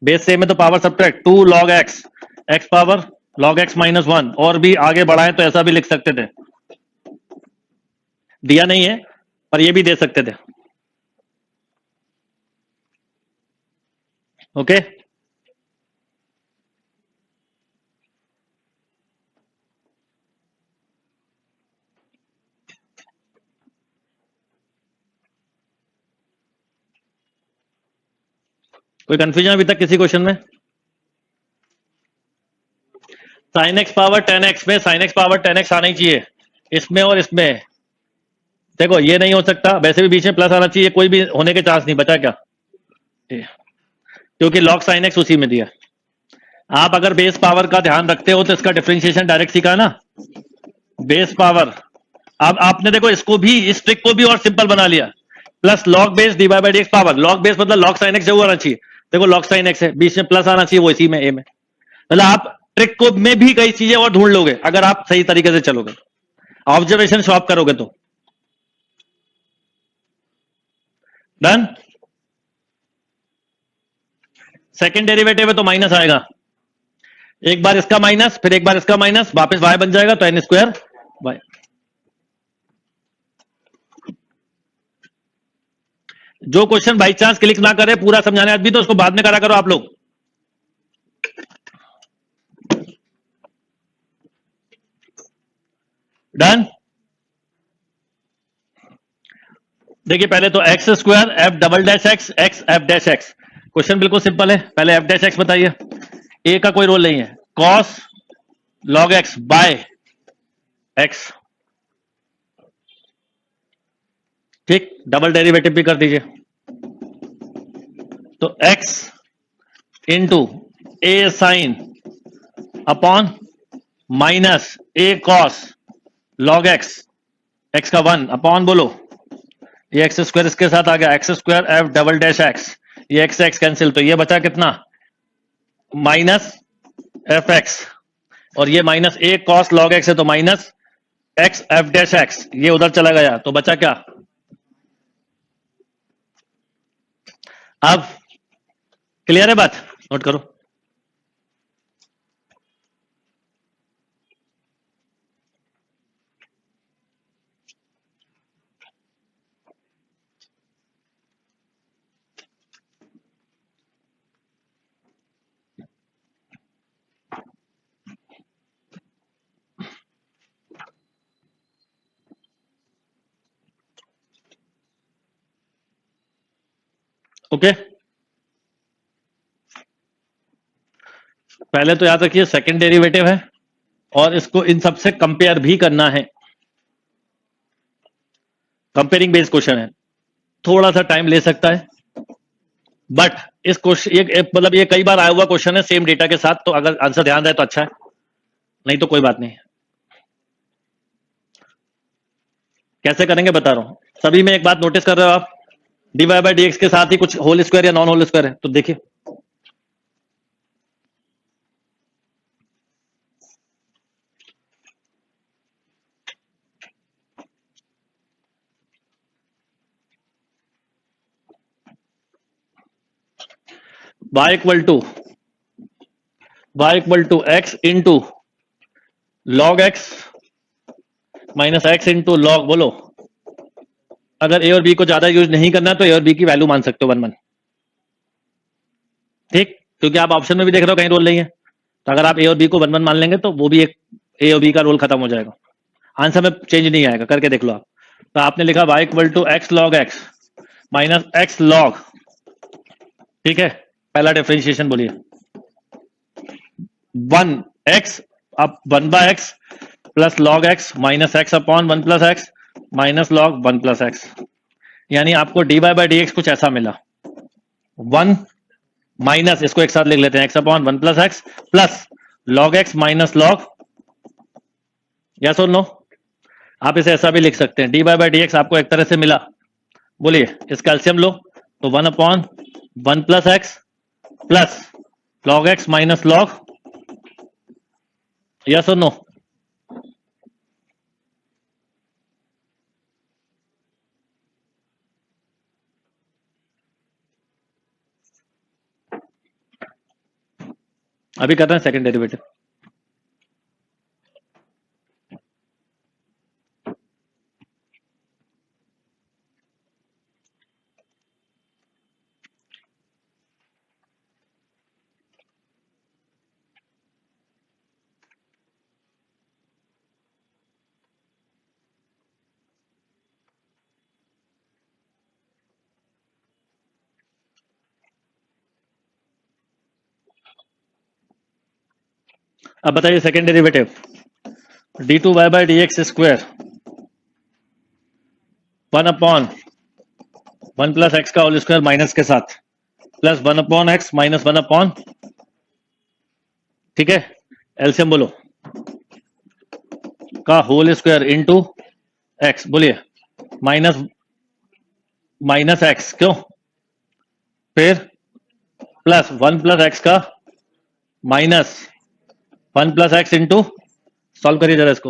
बेस सेम है तो power subtract 2 log x, x power log x minus 1, और भी आगे बढ़ाएं तो ऐसा भी लिख सकते थे, दिया नहीं है पर ये भी दे सकते थे। ओके, कोई कंफ्यूजन अभी तक किसी क्वेश्चन में? साइन एक्स पावर 10x में साइन एक्स पावर 10x आना ही चाहिए, इसमें और इसमें, देखो ये नहीं हो सकता, वैसे भी बीच में प्लस आना चाहिए, कोई भी होने के चांस नहीं बचा क्या, क्योंकि लॉग साइन एक्स उसी में दिया। आप अगर बेस पावर का ध्यान रखते हो तो इसका डिफरेंशिएशन डायरेक्ट सीखा ना, बेस पावर, अब आपने देखो इसको भी, इस ट्रिक को भी और सिंपल बना लिया, plus log base divide by D x power, log base मतलब लॉग साइन एक्स जरूर आना चाहिए, देखो लॉग साइन एक्स है, बीच में प्लस आना चाहिए, वो इसी में ए में, मतलब आप ट्रिक को में भी कई चीजें और ढूंढ लोगे अगर आप सही तरीके से चलोगे, ऑब्जर्वेशन शॉप करोगे तो। डन, सेकेंड डेरिवेटिव है तो माइनस आएगा, एक बार इसका माइनस फिर एक बार इसका माइनस, वापस y बन जाएगा तो n स्क्वायर y। जो क्वेश्चन बाई चांस क्लिक ना करे पूरा समझाने आज भी तो उसको बाद में करा करो आप लोग। डन। देखिए पहले तो x square f double dash x x f dash x, question बिल्कुल सिंपल है। पहले एफ डैश एक्स बताइए, ए का कोई रोल नहीं है, cos log x by x, ठीक। डबल डेरिवेटिव भी कर दीजिए, तो x into a sine upon minus a cos log x, x का वन अपॉन बोलो ये एक्स स्क्वायर इसके साथ आ गया, x square f double dash x, ये एक्स एक्स कैंसिल, तो ये बचा कितना माइनस एफ एक्स, और ये minus a cos log x है तो minus x f dash x, ये उधर चला गया तो बचा क्या। अब क्लियर है बात, नोट करो। ओके पहले तो याद रखिए सेकंड डेरिवेटिव है और इसको इन सबसे कंपेयर भी करना है, कंपेयरिंग बेस्ड क्वेश्चन है, थोड़ा सा टाइम ले सकता है, बट इस क्वेश्चन मतलब ये कई बार आया हुआ क्वेश्चन है सेम डेटा के साथ, तो अगर आंसर ध्यान रहे तो अच्छा है, नहीं तो कोई बात नहीं। कैसे करेंगे बता रहा हूं, सभी में एक बात नोटिस कर रहे हो आप, dy बाई dx के साथ ही कुछ होल स्क्वायर या नॉन होल स्क्वायर है, तो देखिए y equal to x into log x minus x into log, बोलो अगर ए और बी को ज्यादा यूज नहीं करना तो ए और बी की वैल्यू मान सकते हो 1 1, ठीक, क्योंकि आप ऑप्शन में भी देख रहे हो कहीं रोल नहीं है, तो अगर आप ए और बी को 1 1 मान लेंगे तो वो भी एक ए और बी का रोल खत्म हो जाएगा, आंसर में चेंज नहीं आएगा, करके देख लो आप। तो आपने लिखा y equal to x log x minus x log, ठीक है, पहला डिफरेंशिएशन बोलिए 1x अब 1/x plus log x minus x upon 1 plus x minus log 1 plus x, यानी आपको dy बाई dx कुछ ऐसा मिला 1 माइनस, इसको एक साथ लिख लेते हैं x upon 1 plus x plus log x minus log, yes और नो। आप इसे ऐसा भी लिख सकते हैं dy बाई dx आपको एक तरह से मिला, बोलिए इसका एलसीएम लो तो 1 upon 1 plus x plus log x minus log, yes और नो। अभी कर रहे हैं सेकंड डेरिवेटिव, अब बताइए second derivative d2y by dx square 1 upon 1 plus x का होल स्क्वायर माइनस के साथ plus 1 upon x minus 1 upon, ठीक है, एलसीएम बोलो का होल स्क्वायर इनटू एक्स, बोलिए माइनस माइनस एक्स, क्यों, फिर प्लस 1 प्लस एक्स का minus 1 plus x into, solve करिए जरा इसको,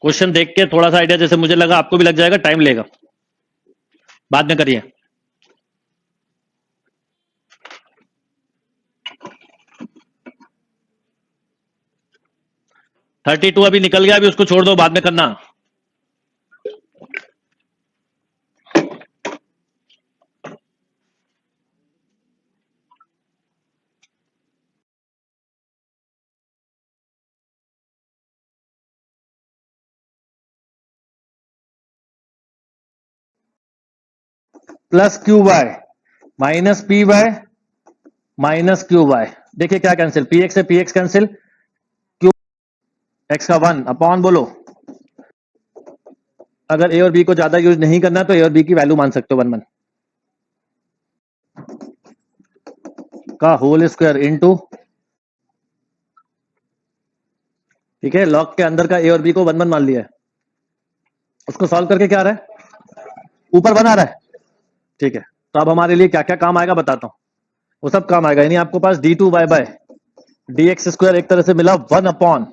क्वेश्चन देख के थोड़ा सा आइडिया जैसे मुझे लगा आपको भी लग जाएगा, टाइम लेगा। बाद में करिए। $32 अभी निकल गया, अभी उसको छोड़ दो, बाद में करना। Plus q y minus p y minus q y, देखिए क्या कैंसिल, पी एक्स से p x cancel, q x का 1 अपॉन, बोलो अगर ए और बी को ज्यादा यूज नहीं करना तो ए और बी की वैल्यू मान सकते हो 1 1 का होल स्क्वायर इनटू, ठीक है, लॉग के अंदर का ए और बी को 1 1 मान लिया है, उसको सॉल्व करके क्या आ रहा है, ऊपर बना रहा है, ठीक है। तो अब हमारे लिए क्या क्या काम आएगा बताता हूं, वो सब काम आएगा। यानी आपको पास d2 y by D x square एक तरह से मिला 1 upon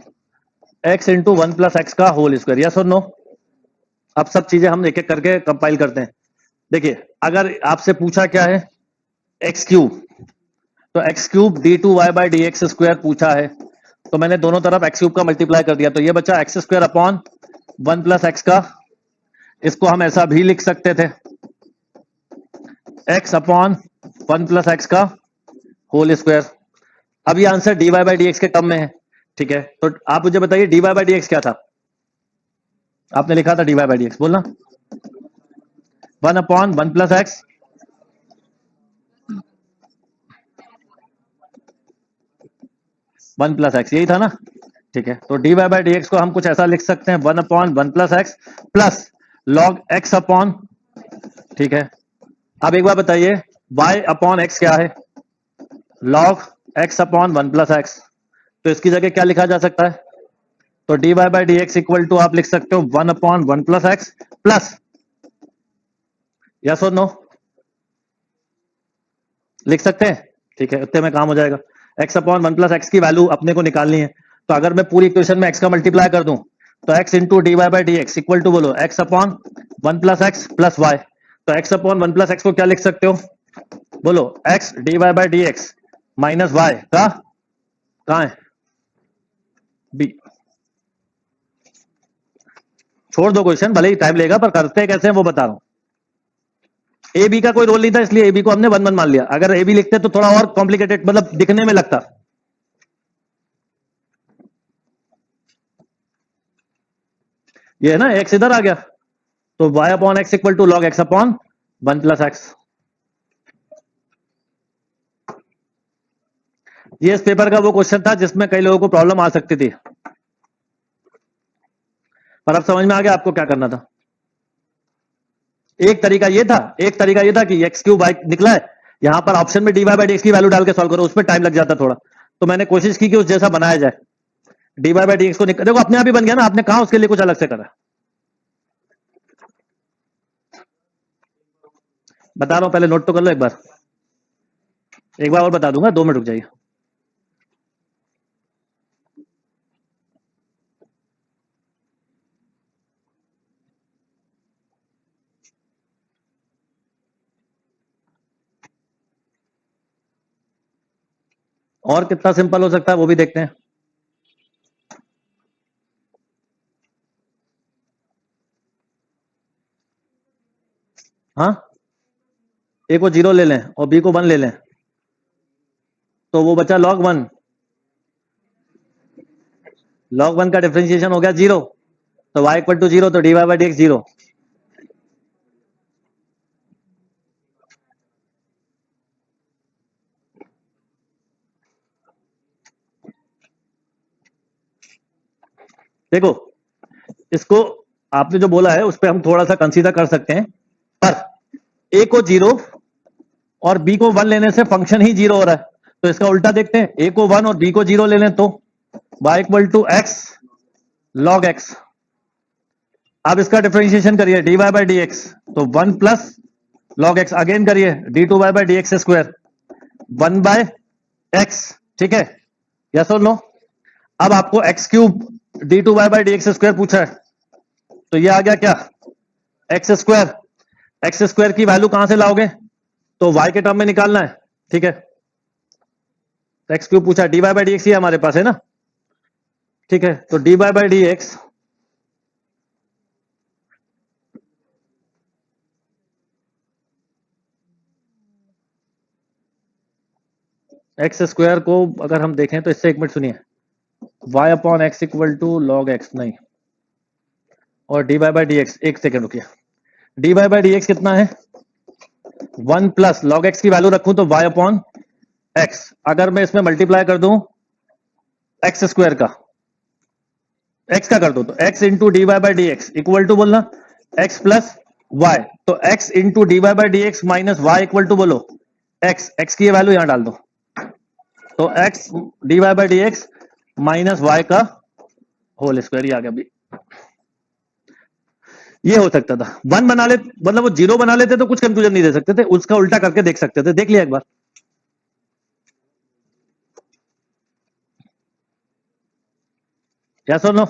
x into 1 plus x का होल स्क्वायर, यस और नो। अब सब चीजें हम एक एक करके कंपाइल करते हैं। देखिए अगर आपसे पूछा क्या है एक्स क्यूब, तो x cube d2 y by D x square पूछा है, तो मैंने दोनों तरफ एक्स क्यूब का मल्टीप्लाई कर दिया, तो ये बचा x square upon 1 plus x का, इसको हम ऐसा भी लिख सकते थे एक्स अपॉन 1 प्लस एक्स का होल स्क्वायर। अब ये answer dy by D x के टर्म में है, ठीक है। तो आप मुझे बताइए dy बाई डी एक्स क्या था, आपने लिखा था dy बाई डी एक्स, बोलना 1 upon 1 plus x, one plus x, यही था ना, ठीक है। तो dy बाई डी एक्स को हम कुछ ऐसा लिख सकते हैं 1 upon 1 plus x plus log x upon, ठीक है। अब एक बार बताइए y अपॉन एक्स क्या है, log x upon 1 plus x, तो इसकी जगह क्या लिखा जा सकता है, तो dy by D x equal to आप लिख सकते हो 1 upon 1 plus x plus, yes और नो, लिख सकते हैं, ठीक है, उतने में काम हो जाएगा। x अपॉन 1 प्लस एक्स की वैल्यू अपने को निकालनी है, तो अगर मैं पूरी इक्वेशन में x का मल्टीप्लाई कर दूं तो x into D Y by D x equal to, बोलो x upon 1 plus x plus y, तो x अपॉन 1 प्लस एक्स को क्या लिख सकते हो, बोलो x d Y by D x minus y का, कहां है b, छोड़ दो क्वेश्चन, भले ही टाइम लेगा पर करते कैसे हैं वो बता रहा हूं। ए बी का कोई रोल नहीं था, इसलिए ए बी को हमने 1 1 मान लिया, अगर ए बी लिखते तो थोड़ा और कॉम्प्लिकेटेड मतलब दिखने में लगता। ये है ना एक्स इधर आ गया, तो y upon x equal to log x upon 1 plus x. ये इस पेपर का वो क्वेश्चन था जिसमें कई लोगों को प्रॉब्लम आ सकती थी, पर अब समझ में आ गया आपको क्या करना था। एक तरीका ये था, एक तरीका ये था कि एक्स क्यूब वाई निकला है, यहां पर ऑप्शन में d Y by D x की वैल्यू डाल के सॉल्व करो, उसमें टाइम लग जाता थोड़ा, तो मैंने कोशिश की कि उस जैसा बनाया जाए। D Y by D x को देखो अपने आप ही बन गया ना, आपने कहा उसके लिए कुछ अलग से करा, बता रहा हूं, पहले नोट तो कर लो एक बार, एक बार और बता दूंगा, 2 मिनट रुक जाइए। और कितना सिंपल हो सकता है वो भी देखते हैं। हाँ, ए को 0 ले लें और बी को 1 ले लें, तो वो बचा log 1, log 1 का डिफरेंशिएशन हो गया 0, तो y इक्वल टू 0, तो D Y by D x 0। देखो इसको आपने जो बोला है उस पर हम थोड़ा सा कंसीडर कर सकते हैं, पर ए को 0 और बी को 1 लेने से फंक्शन ही 0 हो रहा है, तो इसका उल्टा देखते हैं, ए को 1 और बी को 0 ले लें तो y equal to x log x. अब इसका डिफरेंशिएशन करिए d Y by D x, तो 1 प्लस लॉग एक्स, अगेन करिए d two Y by D x square 1 by x, ठीक है, यस और नो। अब आपको x cube d two Y by D x square पूछा है, तो ये आ गया क्या, एक्स स्क्वायर, एक्स स्क्वायर की वैल्यू कहां से लाओगे, तो y के टर्म में निकालना है, ठीक है। एक्स क्यूब पूछा, dy बाई डी एक्स ही हमारे पास है ना, ठीक है। तो dy by D x x square को अगर हम देखें तो इससे, एक मिनट सुनिए, y upon x equal to log x, नहीं, और डी बाई डी एक्स, एक सेकेंड रुकिए, डी बाई डी एक्स कितना है 1 प्लस लॉग एक्स की वैल्यू रखूं तो y अपॉन एक्स, अगर मैं इसमें मल्टीप्लाई कर दूं एक्स स्क्वायर का, एक्स का कर दो तो x into d by D x equal to बोलना x प्लस वाई, तो x into d by D x minus y equal to बोलो x की वैल्यू यहां डाल दो, तो x d by D x minus y का होल स्क्वायर, ही आ गया अभी। ये हो सकता था, वन बना ले, मतलब वो जीरो बना लेते तो कुछ कंफ्यूजन नहीं दे सकते थे, उसका उल्टा करके देख सकते थे, देख लिया एक बार। क्या सुनो,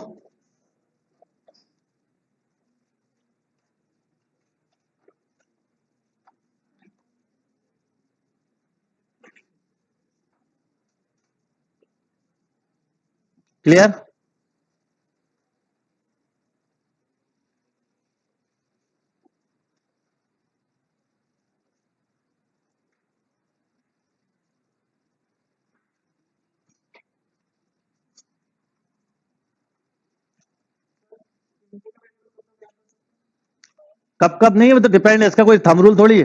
क्लियर? कब कब नहीं है, तो डिपेंड है, इसका कोई थंब रूल थोड़ी है।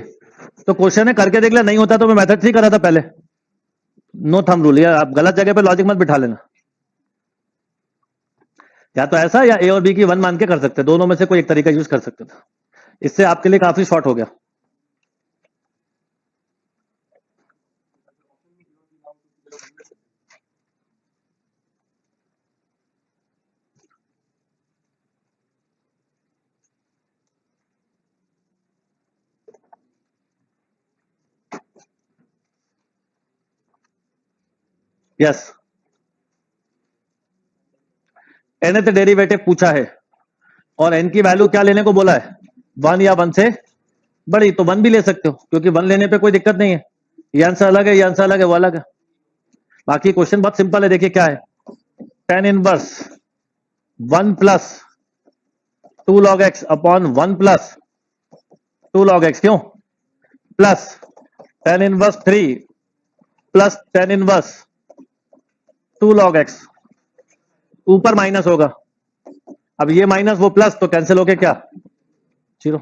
तो क्वेश्चन है करके देख ले, नहीं होता तो मैं मेथड से ही करा था पहले, नो थंब रूल, या आप गलत जगह पे लॉजिक मत बिठा लेना। या तो ऐसा या ए और बी की वन मान के कर सकते, दोनों में से कोई एक तरीका यूज कर सकते थे, इससे आपके लिए काफी शॉर्ट हो गया। यस, nth डेरिवेटिव पूछा है और n की वैल्यू क्या लेने को बोला है, वन या वन से बड़ी, तो वन भी ले सकते हो क्योंकि वन लेने पे कोई दिक्कत नहीं है, ये आंसर अलग है, ये आंसर अलग है, वो अलग है। बाकी क्वेश्चन बहुत सिंपल है, देखिए क्या है, tan inverse 1 plus 2 log x upon 1 plus 2 log x, क्यों, plus tan inverse 3 plus tan inverse 2 log x, ऊपर माइनस होगा, अब ये माइनस वो प्लस, तो कैंसिल हो गया क्या, जीरो।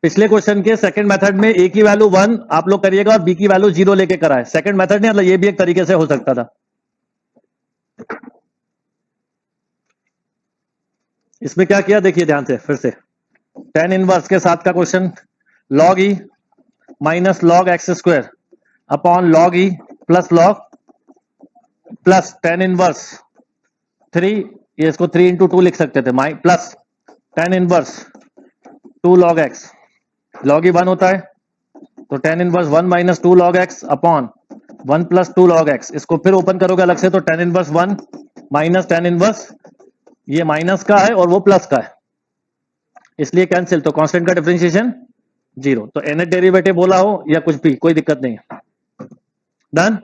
पिछले क्वेश्चन के सेकंड मेथड में ए की वैल्यू 1 आप लोग करिएगा और बी की वैल्यू 0 लेके कराए, सेकंड मेथड नहीं, मतलब ये भी एक तरीके से हो सकता था। इसमें क्या किया देखिए ध्यान से फिर से, tan इनवर्स के साथ का question, log e minus log x square upon log e plus log plus tan inverse 3, ये इसको 3 इंटू 2 लिख सकते थे, plus tan inverse 2 log x, log e 1 होता है, तो tan inverse 1 minus 2 log x upon 1 plus 2 log x, इसको फिर ओपन करोगे अलग से, तो tan inverse 1 minus tan inverse, ये माइनस का है और वो प्लस का है, इसलिए कैंसिल, तो कांस्टेंट का डिफरेंशिएशन जीरो, तो nth डेरिवेटिव बोला हो या कुछ भी कोई दिक्कत नहीं है। Done.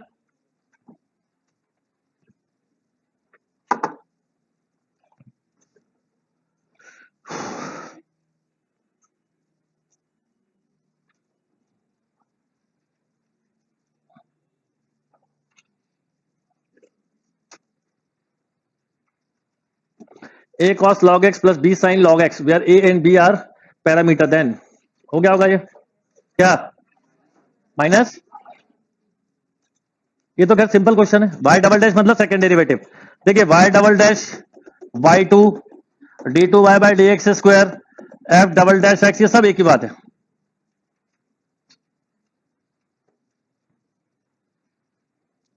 a cos log x plus b sin log x where a and b are parameter, then हो गया होगा ये क्या, माइनस, ये तो खैर सिंपल क्वेश्चन है, y डबल डैश मतलब सेकंड डेरिवेटिव, देखिए y double dash y2 d2y by D x square f double dash x, ये सब एक ही बात है।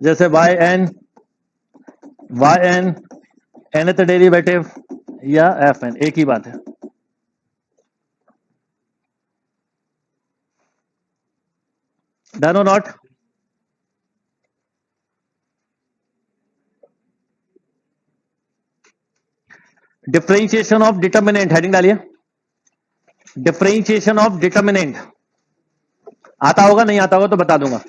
जैसे yn nth डेरिवेटिव या fn, एक ही बात है। डन और not, differentiation of determinant, heading डालिए, डिफरेंशिएशन ऑफ डिटर्मिनेंट। आता होगा, नहीं आता होगा तो बता दूंगा।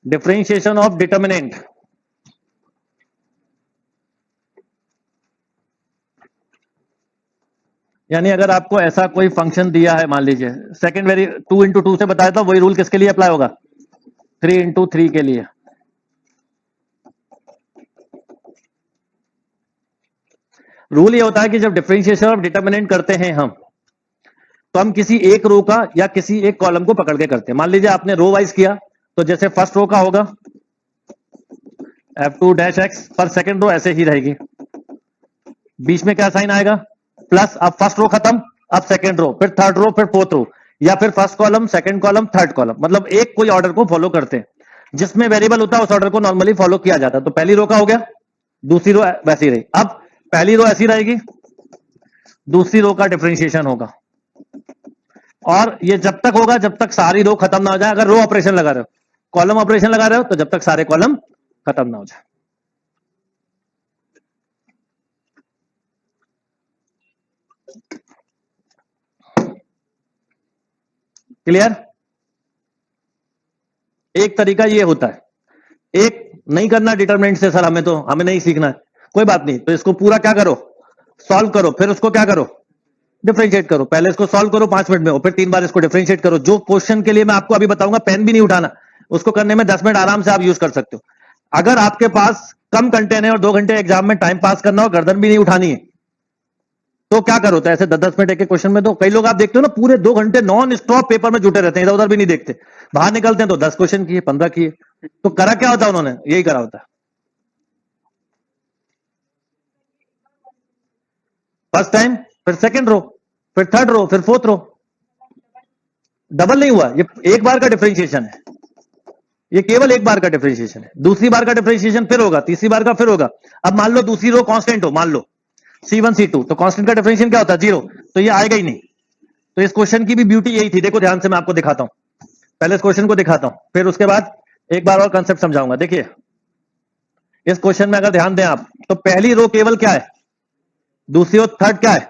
डिफरेंशिएशन ऑफ डिटर्मिनेंट, यानी अगर आपको ऐसा कोई फंक्शन दिया है, मान लीजिए सेकंड वेरी 2 इंटू 2 से बताया था, वही रूल किसके लिए अप्लाई होगा, 3 इंटू 3 के लिए। रूल ये होता है कि जब डिफरेंशिएशन ऑफ डिटर्मिनेंट करते हैं हम, तो हम किसी एक रो का या किसी एक कॉलम को पकड़ के करते हैं। मान लीजिए आपने रो वाइज किया, तो जैसे फर्स्ट रो का होगा f2 डैश x पर सेकंड रो ऐसे ही रहेगी, बीच में क्या साइन आएगा, प्लस। अब फर्स्ट रो खत्म, अब सेकंड रो, फिर थर्ड रो, फिर फोर्थ रो, या फिर first column, second column, third column, मतलब एक कोई ऑर्डर को फॉलो करते हैं। जिसमें वेरिएबल होता है उस ऑर्डर को नॉर्मली फॉलो किया जाता है। तो पहली रो का हो गया, दूसरी रो वैसी रही। अब पहली रो ऐसी रहेगी, दूसरी रो का डिफरेंशिएशन होगा, और ये जब तक होगा जब तक सारी रो खत्म ना हो जाए। अगर रो ऑपरेशन लगा रहे हो, कॉलम ऑपरेशन लगा रहे हो, तो जब तक सारे कॉलम खत्म ना हो जाए। क्लियर? एक तरीका ये होता है, एक नहीं करना डिटरमिनेंट से, सर हमें नहीं सीखना है, कोई बात नहीं, तो इसको पूरा क्या करो, सॉल्व करो, फिर उसको क्या करो, डिफरेंशिएट करो। पहले इसको सॉल्व करो 5 मिनट में, और फिर 3 बार इसको डिफरेंशिएट करो। जो क्वेश्चन के लिए मैं आपको अभी बताऊंगा, पेन भी नहीं उठाना, उसको करने में 10 मिनट आराम से आप यूज कर सकते हो। अगर आपके पास कम कंटेंट है और 2 घंटे एग्जाम में टाइम पास करना हो, गर्दन भी नहीं उठानी है, तो क्या करो, तो ऐसे 10-10 मिनट एक क्वेश्चन में दो। कई लोग आप देखते हो ना, पूरे 2 घंटे नॉन स्टॉप पेपर में जुटे रहते हैं, इधर उधर भी नहीं देखते, बाहर निकलते हैं तो 10 क्वेश्चन किए, 15 किए। तो करा क्या होता है उन्होंने, यही करा होता है, फर्स्ट टाइम, फिर सेकंड रो, फिर थर्ड रो, फिर फोर्थ रो। डबल नहीं हुआ, ये एक बार का डिफरेंशिएशन है, ये केवल एक बार का डिफरेंशिएशन है। दूसरी बार का डिफरेंशिएशन फिर होगा, तीसरी बार का फिर होगा। अब मान लो दूसरी रो कांस्टेंट हो, मान लो C1 C2, तो कांस्टेंट का डिफरेंशिएशन क्या होता है, 0, तो ये आएगा ही नहीं। तो इस क्वेश्चन की भी ब्यूटी यही थी। देखो ध्यान से, मैं आपको दिखाता हूं, पहले इस क्वेश्चन को दिखाता हूं, फिर उसके बाद एक बार और कंसेप्ट समझाऊंगा। देखिए इस क्वेश्चन में अगर ध्यान दें आप, तो पहली रो केवल क्या है, दूसरी और थर्ड क्या है,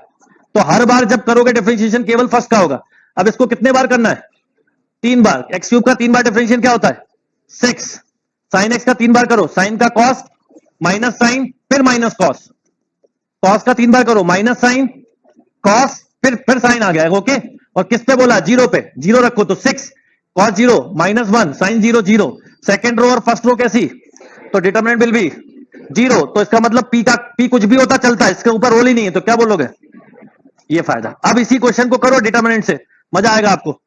तो हर बार जब करोगे डिफरेंशिएशन केवल फर्स्ट का होगा। अब इसको कितने बार करना है, 3 बार। एक्स क्यूब का 3 बार डिफरेंशिएशन क्या होता है, 6। साइन एक्स का 3 बार करो, साइन का कॉस, माइनस साइन, फिर माइनस कॉस। कॉस का 3 बार करो, माइनस साइन, कॉस, फिर साइन आ गया, ओके। और किस पे बोला, 0 पे, 0 रखो, तो 6 cos 0 minus 1 sine 0 0। Second row और फर्स्ट रो कैसी, तो डिटरमिनेंट विल बी 0। तो इसका मतलब पी कुछ भी होता चलता है, इसके ऊपर रोल ही नहीं है, तो क्या बोलोगे, ये फायदा। अब इसी क्वेश्चन को करो डिटरमिनेंट से, मजा आएगा आपको।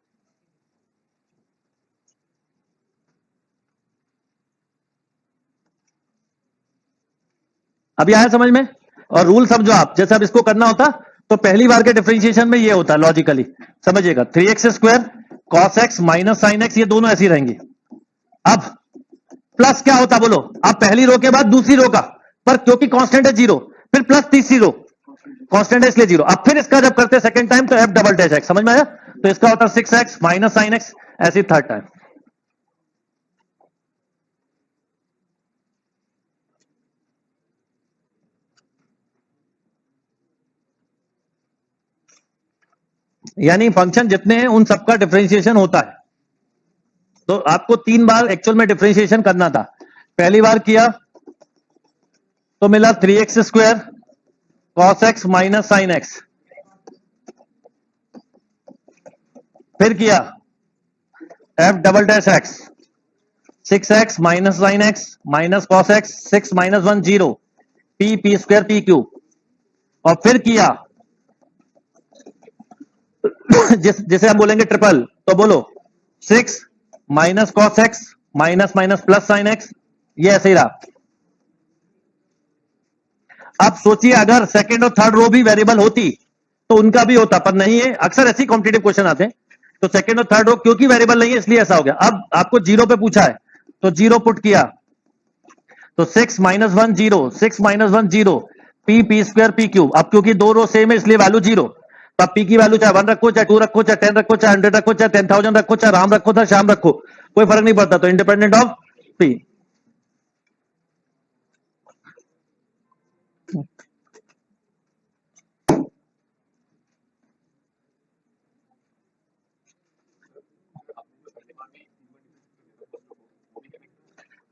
अभी आया समझ में? और रूल समझो आप, जैसे अब इसको करना होता, तो पहली बार के डिफरेंशिएशन में ये होता है लॉजिकली, समझिएगा, 3x square cos x minus sine x, ये दोनों ऐसी रहेंगी। अब प्लस क्या होता बोलो, अब पहली रो के बाद दूसरी रो का, पर क्योंकि कांस्टेंट है 0, फिर प्लस तीसरी रो, कांस्टेंट है इसलिए 0। अब फिर इसका जब करते सेकंड टाइम, तो एफ डबल डैश एक्स, समझ में आया? तो इसका होता है 6x माइनस साइन एक्स, ऐसी थर्ड टाइम। यानी फंक्शन जितने हैं उन सबका डिफरेंशिएशन होता है। तो आपको 3 बार एक्चुअल में डिफरेंशिएशन करना था। पहली बार किया तो मिला 3x square cos x minus sine x, फिर किया F double dash x, 6x minus sine x minus cos x, 6 minus 1 0, P square P Q. और फिर किया जिसे हम बोलेंगे ट्रिपल, तो बोलो 6 minus cos x minus minus plus sine x, ये ऐसे ही रहा। अब सोचिए अगर सेकंड और थर्ड रो भी वेरिएबल होती तो उनका भी होता, पर नहीं है। अक्सर ऐसे कॉम्पिटिटिव क्वेश्चन आते हैं, तो सेकंड और थर्ड रो क्योंकि वेरिएबल नहीं है इसलिए ऐसा हो गया। अब आपको 0 पे पूछा है, तो 0 पुट किया, तो 6 minus 1 0, 6 minus 1 0, P square P cube. अब क्योंकि दो रो सेम है इसलिए वैल्यू 0, तो पी की वैल्यू चाहे 1 रखो, चाहे 2 रखो, चाहे 10 रखो, चाहे 100 रखो, चाहे 10,000 रखो, चाहे राम रखो, चाहे श्याम रखो, कोई फर्क नहीं पड़ता। तो इंडिपेंडेंट ऑफ पी।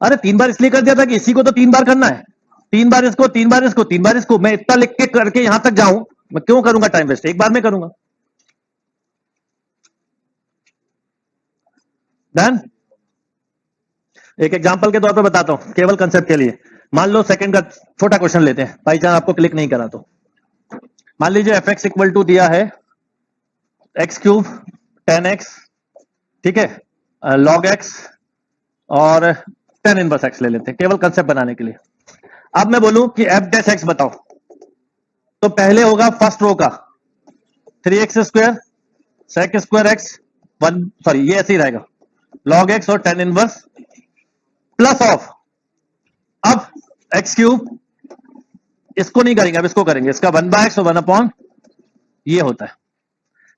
अरे 3 बार इसलिए कर दिया था कि इसी को तो 3 बार करना है, 3 बार इसको, 3 बार इसको, 3 बार इसको। मैं इतना लिख के करके यहां तक जाऊं, मैं क्यों करूंगा टाइम वेस्ट, एक बार में करूंगा। डन। एक एग्जांपल के तौर पे बताता हूं केवल कंसेप्ट के लिए। मान लो सेकंड का छोटा क्वेश्चन लेते हैं, भाई चांस आपको क्लिक नहीं करा तो। मान लीजिए एफ एक्स इक्वल टू दिया है एक्स क्यूब 10x, ठीक है, लॉग एक्स और 10 इनवर्स एक्स ले लेते हैं केवल कंसेप्ट बनाने के लिए। अब मैं बोलूं कि एफ डैश एक्स बताओ, तो पहले होगा फर्स्ट रो का 3x square sec square x 1, sorry ये ऐसे ही रहेगा, लॉग एक्स और 10 इनवर्स प्लस ऑफ, अब एक्स क्यूब, इसको नहीं करेंगे, अब इसको करेंगे, इसका 1/x और 1 अपॉन ये होता है।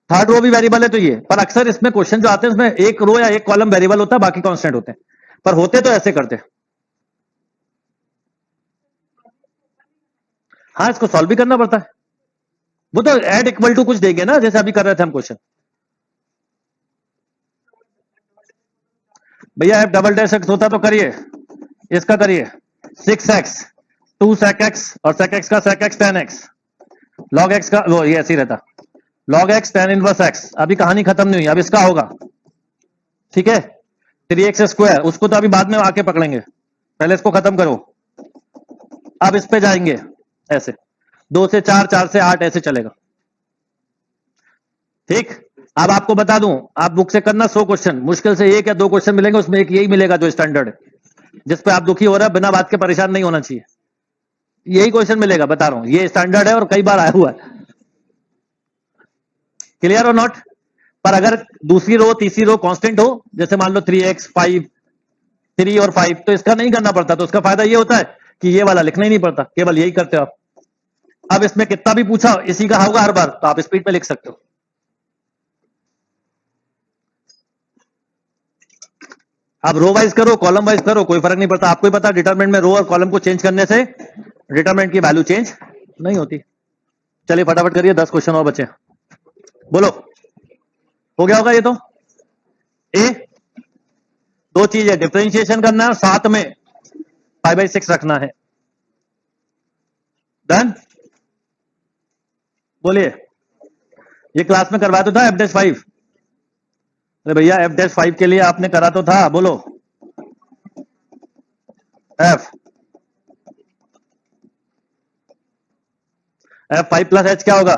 थर्ड रो भी वेरिएबल है तो ये, पर अक्सर इसमें क्वेश्चन जो आते हैं उसमें एक रो या एक कॉलम वेरिएबल होता है, बाकी कांस्टेंट होते हैं, पर होते तो ऐसे करते। हाँ इसको सॉल्व भी करना पड़ता है, वो तो एड इक्वल टू कुछ देंगे ना, जैसे अभी कर रहे थे हम क्वेश्चन। भैया एफ डबल डैश एक्स होता तो करिए, इसका करिए 6x 2 sec x और sec x का sec x 10x, log x का वो ये ऐसे ही रहता, log x tan inverse x। अभी कहानी खत्म नहीं हुई, अब इसका होगा, ठीक है, 3x स्क्वायर, उसको तो अभी बाद में आके पकड़ेंगे, पहले इसको खत्म करो। अब इस पे जाएंगे ऐसे, 2 से 4, 4 से 8 ऐसे चलेगा, ठीक। अब आपको बता दूं, आप बुक से करना 100 क्वेश्चन, मुश्किल से 1 या 2 क्वेश्चन मिलेंगे, उसमें एक यही मिलेगा जो स्टैंडर्ड है, जिस पे आप दुखी हो रहा है, बिना बात के परेशान नहीं होना चाहिए, यही क्वेश्चन मिलेगा, बता रहा हूं, ये स्टैंडर्ड है और कई बार आया हुआ है। क्लियर और नॉट। पर अगर दूसरी रो तीसरी रो कांस्टेंट हो, जैसे मान लो 3x 5, 3 और 5, तो इसका नहीं करना पड़ता, तो इसका फायदा ये होता है कि ये वाला लिखना ही नहीं पड़ता, केवल यही करते हो आप। अब इसमें कितना भी पूछा इसी का होगा हर बार, तो आप स्पीड पे लिख सकते हो। आप रो वाइज करो कॉलम वाइज करो, कोई फर्क नहीं पड़ता, आपको ही पता डिटरमिनेंट में रो और कॉलम को चेंज करने से डिटरमिनेंट की वैल्यू चेंज नहीं होती। चलिए फटाफट करिए, 10 क्वेश्चन और बचे, बोलो। हो गया होगा ये तो। ए, दो चीज है, डिफरेंशिएशन करना है और साथ में 5/6 रखना है। डन। बोलिए, ये क्लास में करवाया तो था एफ डैश 5। अरे भैया एफ डैश 5 के लिए आपने करा तो था, बोलो। एफ 5 प्लस एच क्या होगा,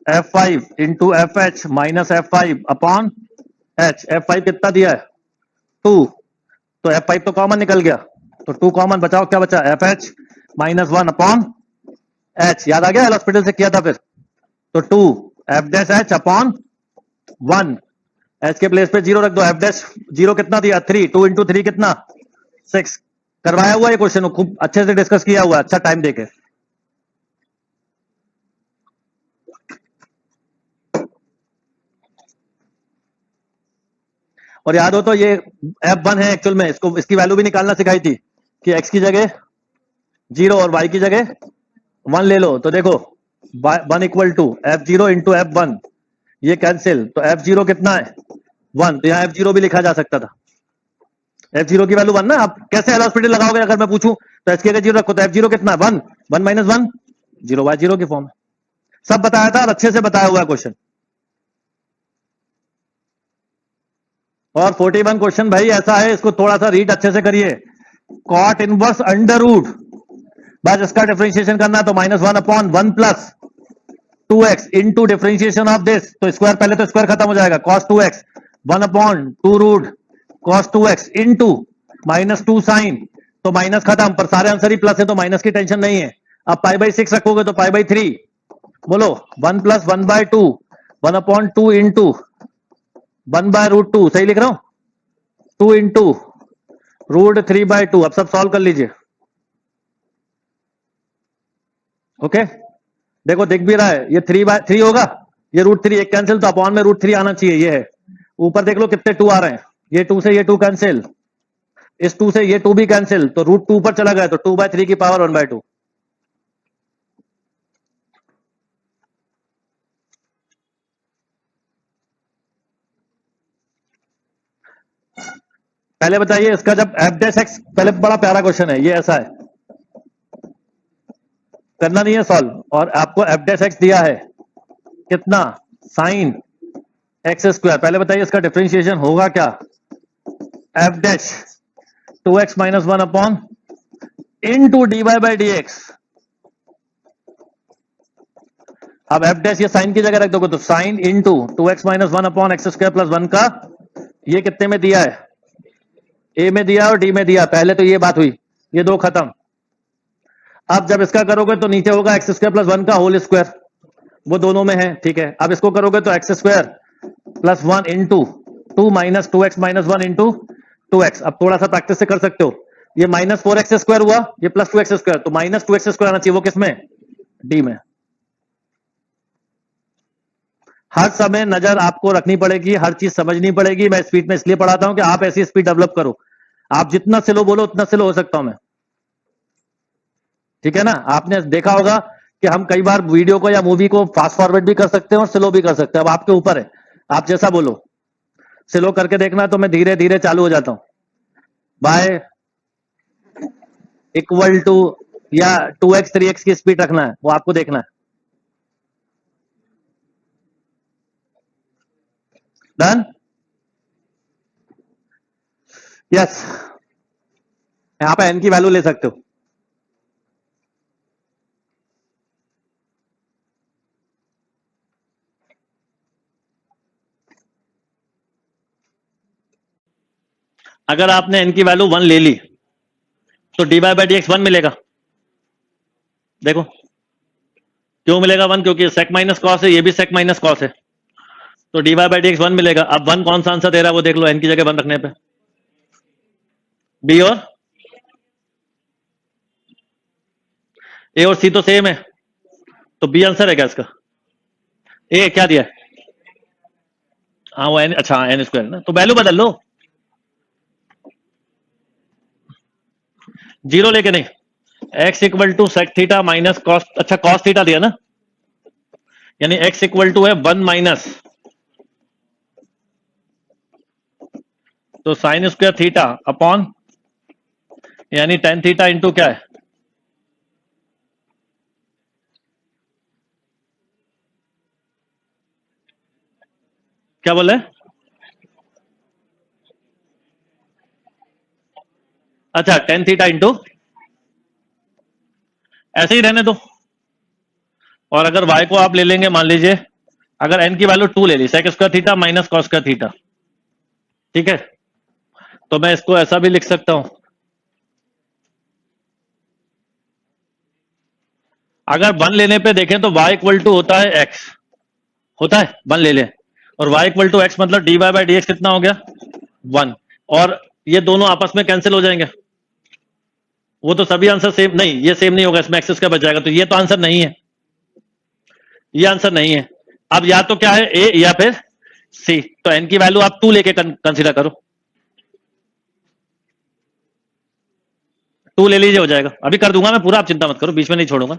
F5 into F H minus F5 upon H. F5 कितना दिया है 2, तो F5 तो कॉमन निकल गया, तो 2 कॉमन बचाओ, क्या बचा FH माइनस 1 अपॉन एच। याद आ गया, हॉस्पिटल से किया था फिर, तो 2 F dash H upon 1, H के प्लेस पे 0 रख दो, एफ डैश 0 कितना दिया 3, 2 इंटू 3 कितना 6। करवाया हुआ ये क्वेश्चन, खूब अच्छे से डिस्कस किया हुआ, अच्छा टाइम देके। और याद हो तो ये F1 है एक्चुअल में, इसको इसकी वैल्यू भी निकालना सिखाई थी कि x की जगह 0 और y की जगह 1 ले लो, तो देखो 1 equal to F0 into F1, ये कैंसिल, तो F0 कितना है 1, तो यहाँ F0 भी लिखा जा सकता था, F0 की वैल्यू 1 ना। आप कैसे एल हॉस्पिटल लगाओगे, अगर मैं पूछूं तो h की जगह 0 रखो, तो F0 कितना है 1, 1 माइनस 1 0, y0 की फॉर्म है। सब बताया था और अच्छे से बताया हुआ क्वेश्चन। और 41 क्वेश्चन भाई ऐसा है, इसको थोड़ा सा रीड अच्छे से करिए। कॉट इनवर्स अंडर रूट, बस इसका डिफरेंशिएशन करना, तो -1 upon 1 plus 2x into differentiation of this, तो स्क्वायर, पहले तो स्क्वायर खत्म हो जाएगा, cos 2x 1 upon 2 root cos 2x into -2 sine, तो माइनस खत्म, पर सारे आंसर ही प्लस है तो माइनस की टेंशन नहीं है। अब π/6 रखोगे तो π/3, बोलो 1 प्लस 1/2 1 अपॉन 2 इंटू 1/√2, सही लिख रहा हूं, 2 इंटू √3/2। अब सब सॉल्व कर लीजिए, ओके। देखो दिख भी रहा है, ये 3/3 होगा, ये √3 एक कैंसिल, तो अपॉन में √3 आना चाहिए, ये है। ऊपर देख लो कितने 2 आ रहे हैं, ये 2 से ये 2 कैंसिल, इस 2 से ये 2 भी कैंसिल, तो √2 पर चला गया, तो 2/3 की पावर 1/2। पहले बताइए इसका जब एफ डैश एक्स, पहले बड़ा प्यारा क्वेश्चन है ये, ऐसा है, करना नहीं है सॉल्व, और आपको एफ डैश एक्स दिया है कितना, साइन एक्स स्क्वायर। पहले बताइए इसका डिफरेंशिएशन होगा क्या, f dash 2x minus 1 upon into d Y by D x. अब एफ डैश ये साइन की जगह रख दोगे तो sine into 2x minus 1 upon x square plus 1 का, ये कितने में दिया है, ए में दिया और डी में दिया। पहले तो ये बात हुई, ये दो खत्म। अब जब इसका करोगे तो नीचे होगा एक्स स्क्वायर प्लस 1 का होल स्क्वायर, वो दोनों में है, ठीक है। अब इसको करोगे तो x square plus 1 into 2 minus 2x minus 1 into 2x। अब थोड़ा सा प्रैक्टिस से कर सकते हो, ये माइनस 4x स्क्वायर हुआ, ये प्लस 2x स्क्वायर, तो माइनस 2x स्क्वायर आना चाहिए, वो किसमें, डी में। हर समय नजर आपको रखनी पड़ेगी, हर चीज समझनी पड़ेगी। मैं स्पीड में इसलिए पढ़ाता हूं कि आप ऐसी स्पीड डेवलप करो। आप जितना स्लो बोलो उतना स्लो हो सकता हूं मैं, ठीक है ना। आपने देखा होगा कि हम कई बार वीडियो को या मूवी को फास्ट फॉरवर्ड भी कर सकते हैं और स्लो भी कर सकते हैं, अब आपके ऊपर है, आप जैसा बोलो। स्लो करके देखना तो मैं धीरे धीरे चालू हो जाता हूं, बाय इक्वल टू या 2x 3x की स्पीड रखना है, वो आपको देखना है। Done, yes. यहां पे n की वैल्यू ले सकते हो। अगर आपने n की वैल्यू 1 ले ली तो dy बाई डी एक्स 1 मिलेगा। देखो क्यों मिलेगा 1, क्योंकि सेक माइनस कॉस है, ये भी सेक माइनस कॉस है, तो dy बाई डी एक्स 1 मिलेगा। अब 1 कौन सा आंसर दे रहा है वो देख लो, n की जगह 1 रखने पे, बी और ए और सी तो सेम है, तो बी आंसर है क्या इसका। ए क्या दिया है, हाँ वो n, अच्छा n स्क्वायर ना, तो वैल्यू बदल लो, जीरो लेके नहीं, x equal to sec theta minus cos, अच्छा कॉस थीटा दिया ना, यानी x इक्वल टू है 1 माइनस, तो साइन स्क्वायर थीटा अपॉन, यानी टेन थीटा इंटू क्या है, क्या बोले, अच्छा टेन थीटा इंटू, ऐसे ही रहने दो। और अगर y को आप ले लेंगे, मान लीजिए अगर n की वैल्यू 2 ले ली, sec square theta minus cos square theta, ठीक है, तो मैं इसको ऐसा भी लिख सकता हूं, अगर 1 लेने पे देखें तो y इक्वल टू होता है x, होता है 1 ले लें, और y इक्वल टू x मतलब d Y by D x कितना हो गया 1, और ये दोनों आपस में कैंसिल हो जाएंगे, वो तो सभी आंसर सेम नहीं, ये सेम नहीं होगा, इसमें एक्सेस का बच जाएगा, तो ये तो आंसर नहीं है, ये आंसर नहीं है। अब या तो क्या है ए या फिर सी, तो n की वैल्यू आप 2 लेके कंसीडर करो, 2 ले लीजिए, हो जाएगा। अभी कर दूंगा मैं पूरा, आप चिंता मत करो, बीच में नहीं छोड़ूंगा।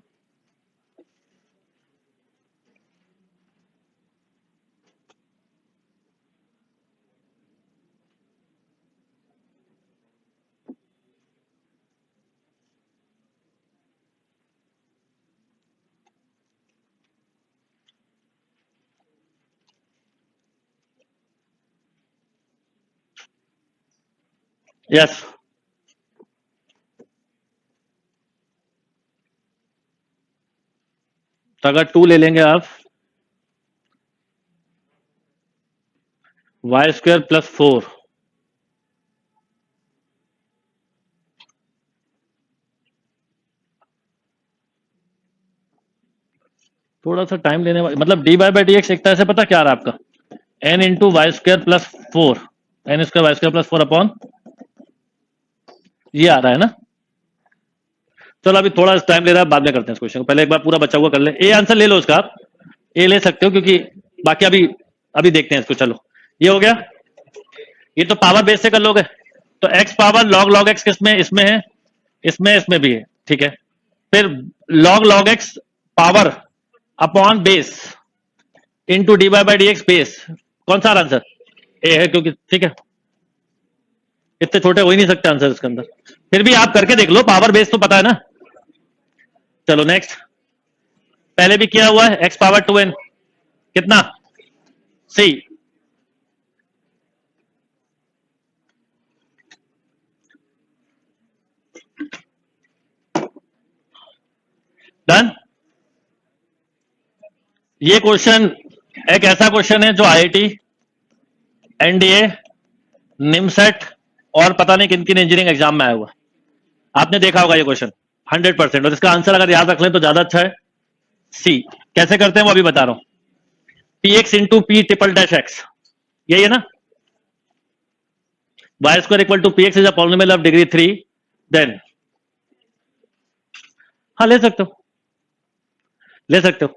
यस, तो अगर 2 ले लेंगे आप, वाई स्क्वायर प्लस 4, थोड़ा सा टाइम लेने वाला, मतलब d Y by D x एक तरह से पता क्या आ रहा है आपका, n into y square plus 4, n square y square plus 4 upon, ये आ रहा है ना। चलो अभी थोड़ा टाइम ले रहा है, बाद में करते हैं इस क्वेश्चन को, पहले एक बार पूरा बचा हुआ कर ले। ए आंसर ले लो इसका, आप ए ले सकते हो, क्योंकि बाकी अभी अभी देखते हैं इसको। चलो ये हो गया, ये तो पावर बेस से कर लोगे, तो x power log log x किसमें, इसमें है, इसमें भी है, ठीक है। फिर log log x power upon base into D Y by D x base, कौन सा आंसर, ए है, क्योंकि ठीक है। इतने छोटे हो ही नहीं सकते आंसर इसके अंदर, फिर भी आप करके देख लो, पावर बेस तो पता है ना। चलो नेक्स्ट, पहले भी किया हुआ है, x पावर 2n कितना, c। डन। ये क्वेश्चन एक ऐसा क्वेश्चन है जो आईआईटी, एनडीए, निमसेट और पता नहीं किन किन इंजीनियरिंग एग्जाम में आया हुआ, आपने देखा होगा ये क्वेश्चन 100%। और इसका आंसर अगर याद रख लें तो ज्यादा अच्छा है, सी। कैसे करते हैं वो अभी बता रहा हूं, p x into p triple dash x, यही है ना। Y square equal to P x is a polynomial of degree 3, then, हाँ ले सकते हो, ले सकते हो,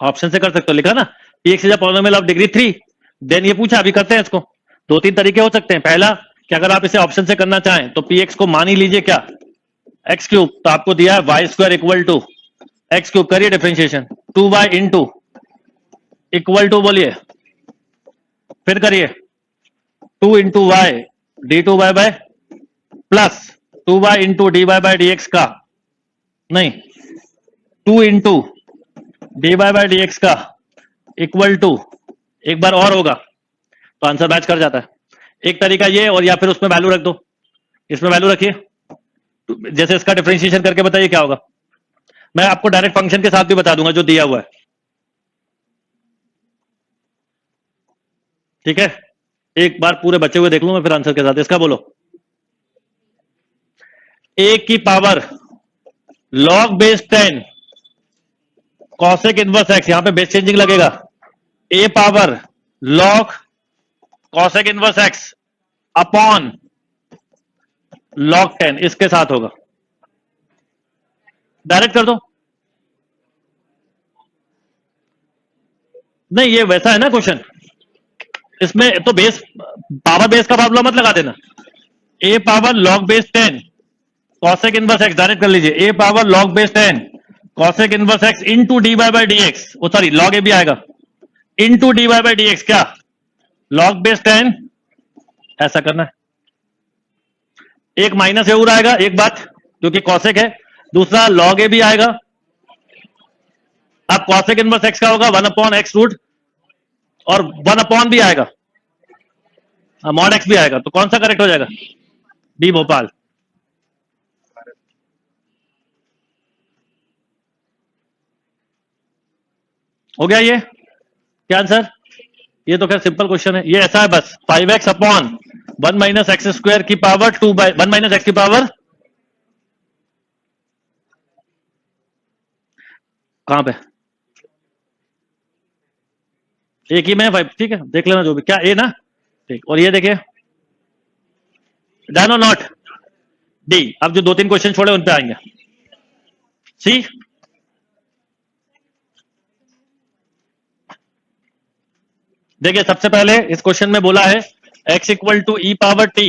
ऑप्शन से कर सकते हो, लिखा ना p x is a polynomial of degree 3, then ये पूछा, अभी करते हैं इसको। दो तीन तरीके हो सकते हैं, पहला कि अगर आप इसे ऑप्शन से करना चाहें तो पी एक्स को मान ही लीजिए क्या, एक्स क्यूब, तो आपको दिया है Y square equal to X cube, करिए differentiation, 2y into equal to, बोलिए, फिर करिए 2 into Y D two Y by plus 2y into D Y by D X का, नहीं 2 into D Y by D X का equal to, एक बार और होगा तो आंसर मैच कर जाता है। एक तरीका ये, और या फिर उसमें वैल्यू रख दो, इसमें वैल्यू रखिए, जैसे इसका डिफरेंशिएशन करके बताइए क्या होगा। मैं आपको डायरेक्ट फंक्शन के साथ भी बता दूंगा जो दिया हुआ है, ठीक है। एक बार पूरे बचे हुए देख लूं मैं फिर आंसर के साथ, इसका बोलो, ए की power log base 10 cosec inverse X, यहां पे बेस चेंजिंग लगेगा, A power log cosec inverse X upon log 10, इसके साथ होगा, डायरेक्ट कर दो। नहीं ये वैसा है ना क्वेश्चन, इसमें तो बेस, पावर बेस का फॉर्मूला मत लगा देना, A power log base 10 cosec inverse X, direct कर लीजिए, A power log base 10 cosec inverse X into D Y by D X, वो सॉरी लॉग ए भी आएगा, into D Y by D X, क्या log base 10, ऐसा करना है। एक माइनस जरूर आएगा, एक बात, क्योंकि कॉसेक है, दूसरा लॉग ए भी आएगा। अब कॉसेक इनवर्स एक्स का होगा 1 अपॉन एक्स रूट, और 1 अपॉन भी आएगा, मॉड एक्स भी आएगा, तो कौन सा करेक्ट हो जाएगा, बी भोपाल। हो गया ये क्या आंसर, ये तो खैर सिंपल क्वेश्चन है, ये ऐसा है बस 5x upon 1 minus x square की पावर 2 बाई 1 माइनस एक्स की पावर, कहां पे, एक ही में 5, ठीक है देख लेना जो भी, क्या ए ना, ठीक। और ये देखिए डन और नॉट, डी। अब जो दो तीन क्वेश्चन छोड़े उन पे आएंगे, सी। देखिए सबसे पहले इस क्वेश्चन में बोला है x equal to E power T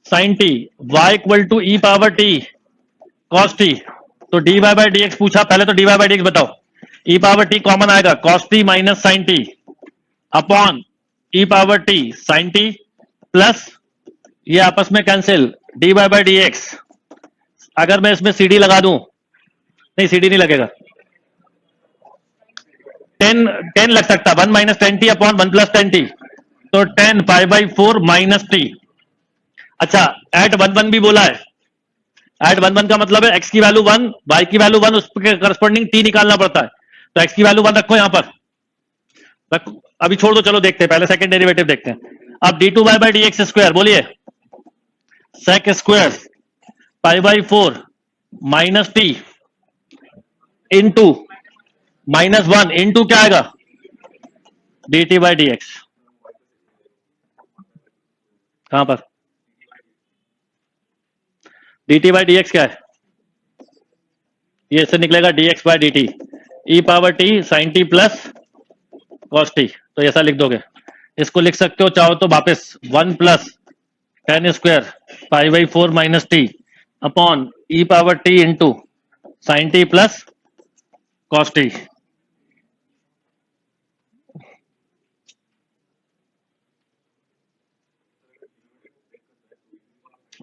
sine T, y equal to E power T cos T, तो D Y by D X पूछा, पहले तो D Y by D X बताओ, ई पावर टी कॉमन आएगा, cos T minus sine T upon E power T sine T plus, ये आपस में cancel, D Y by D X. अगर मैं इसमें सी डी लगा दूं, नहीं सी डी नहीं लगेगा, 10 लग सकता, 1 minus 10t upon 1 plus 10t, तो 10 पाई बाई 4 माइनस टी। अच्छा एट 1 1 भी बोला है, एट 1 1 का मतलब है x की वैल्यू 1, y की वैल्यू 1, उसके करस्पॉन्डिंग t निकालना पड़ता है, तो x की वैल्यू 1 रखो यहां पर, रखो, अभी छोड़ दो, चलो देखते हैं, पहले सेकंड डेरिवेटिव देखते हैं। अब D two Y by D x square, बोलिए, sec square pi by 4 minus T into -1 into क्या आएगा, D T by D X, कहां पर, D T by D X क्या है, ये इससे निकलेगा D X by D T, E power T sine T plus cos T, तो ऐसा लिख दोगे। इसको लिख सकते हो चाहो तो वापस 1 plus 10 square pi by 4 minus T upon E power T into sine T plus cos T.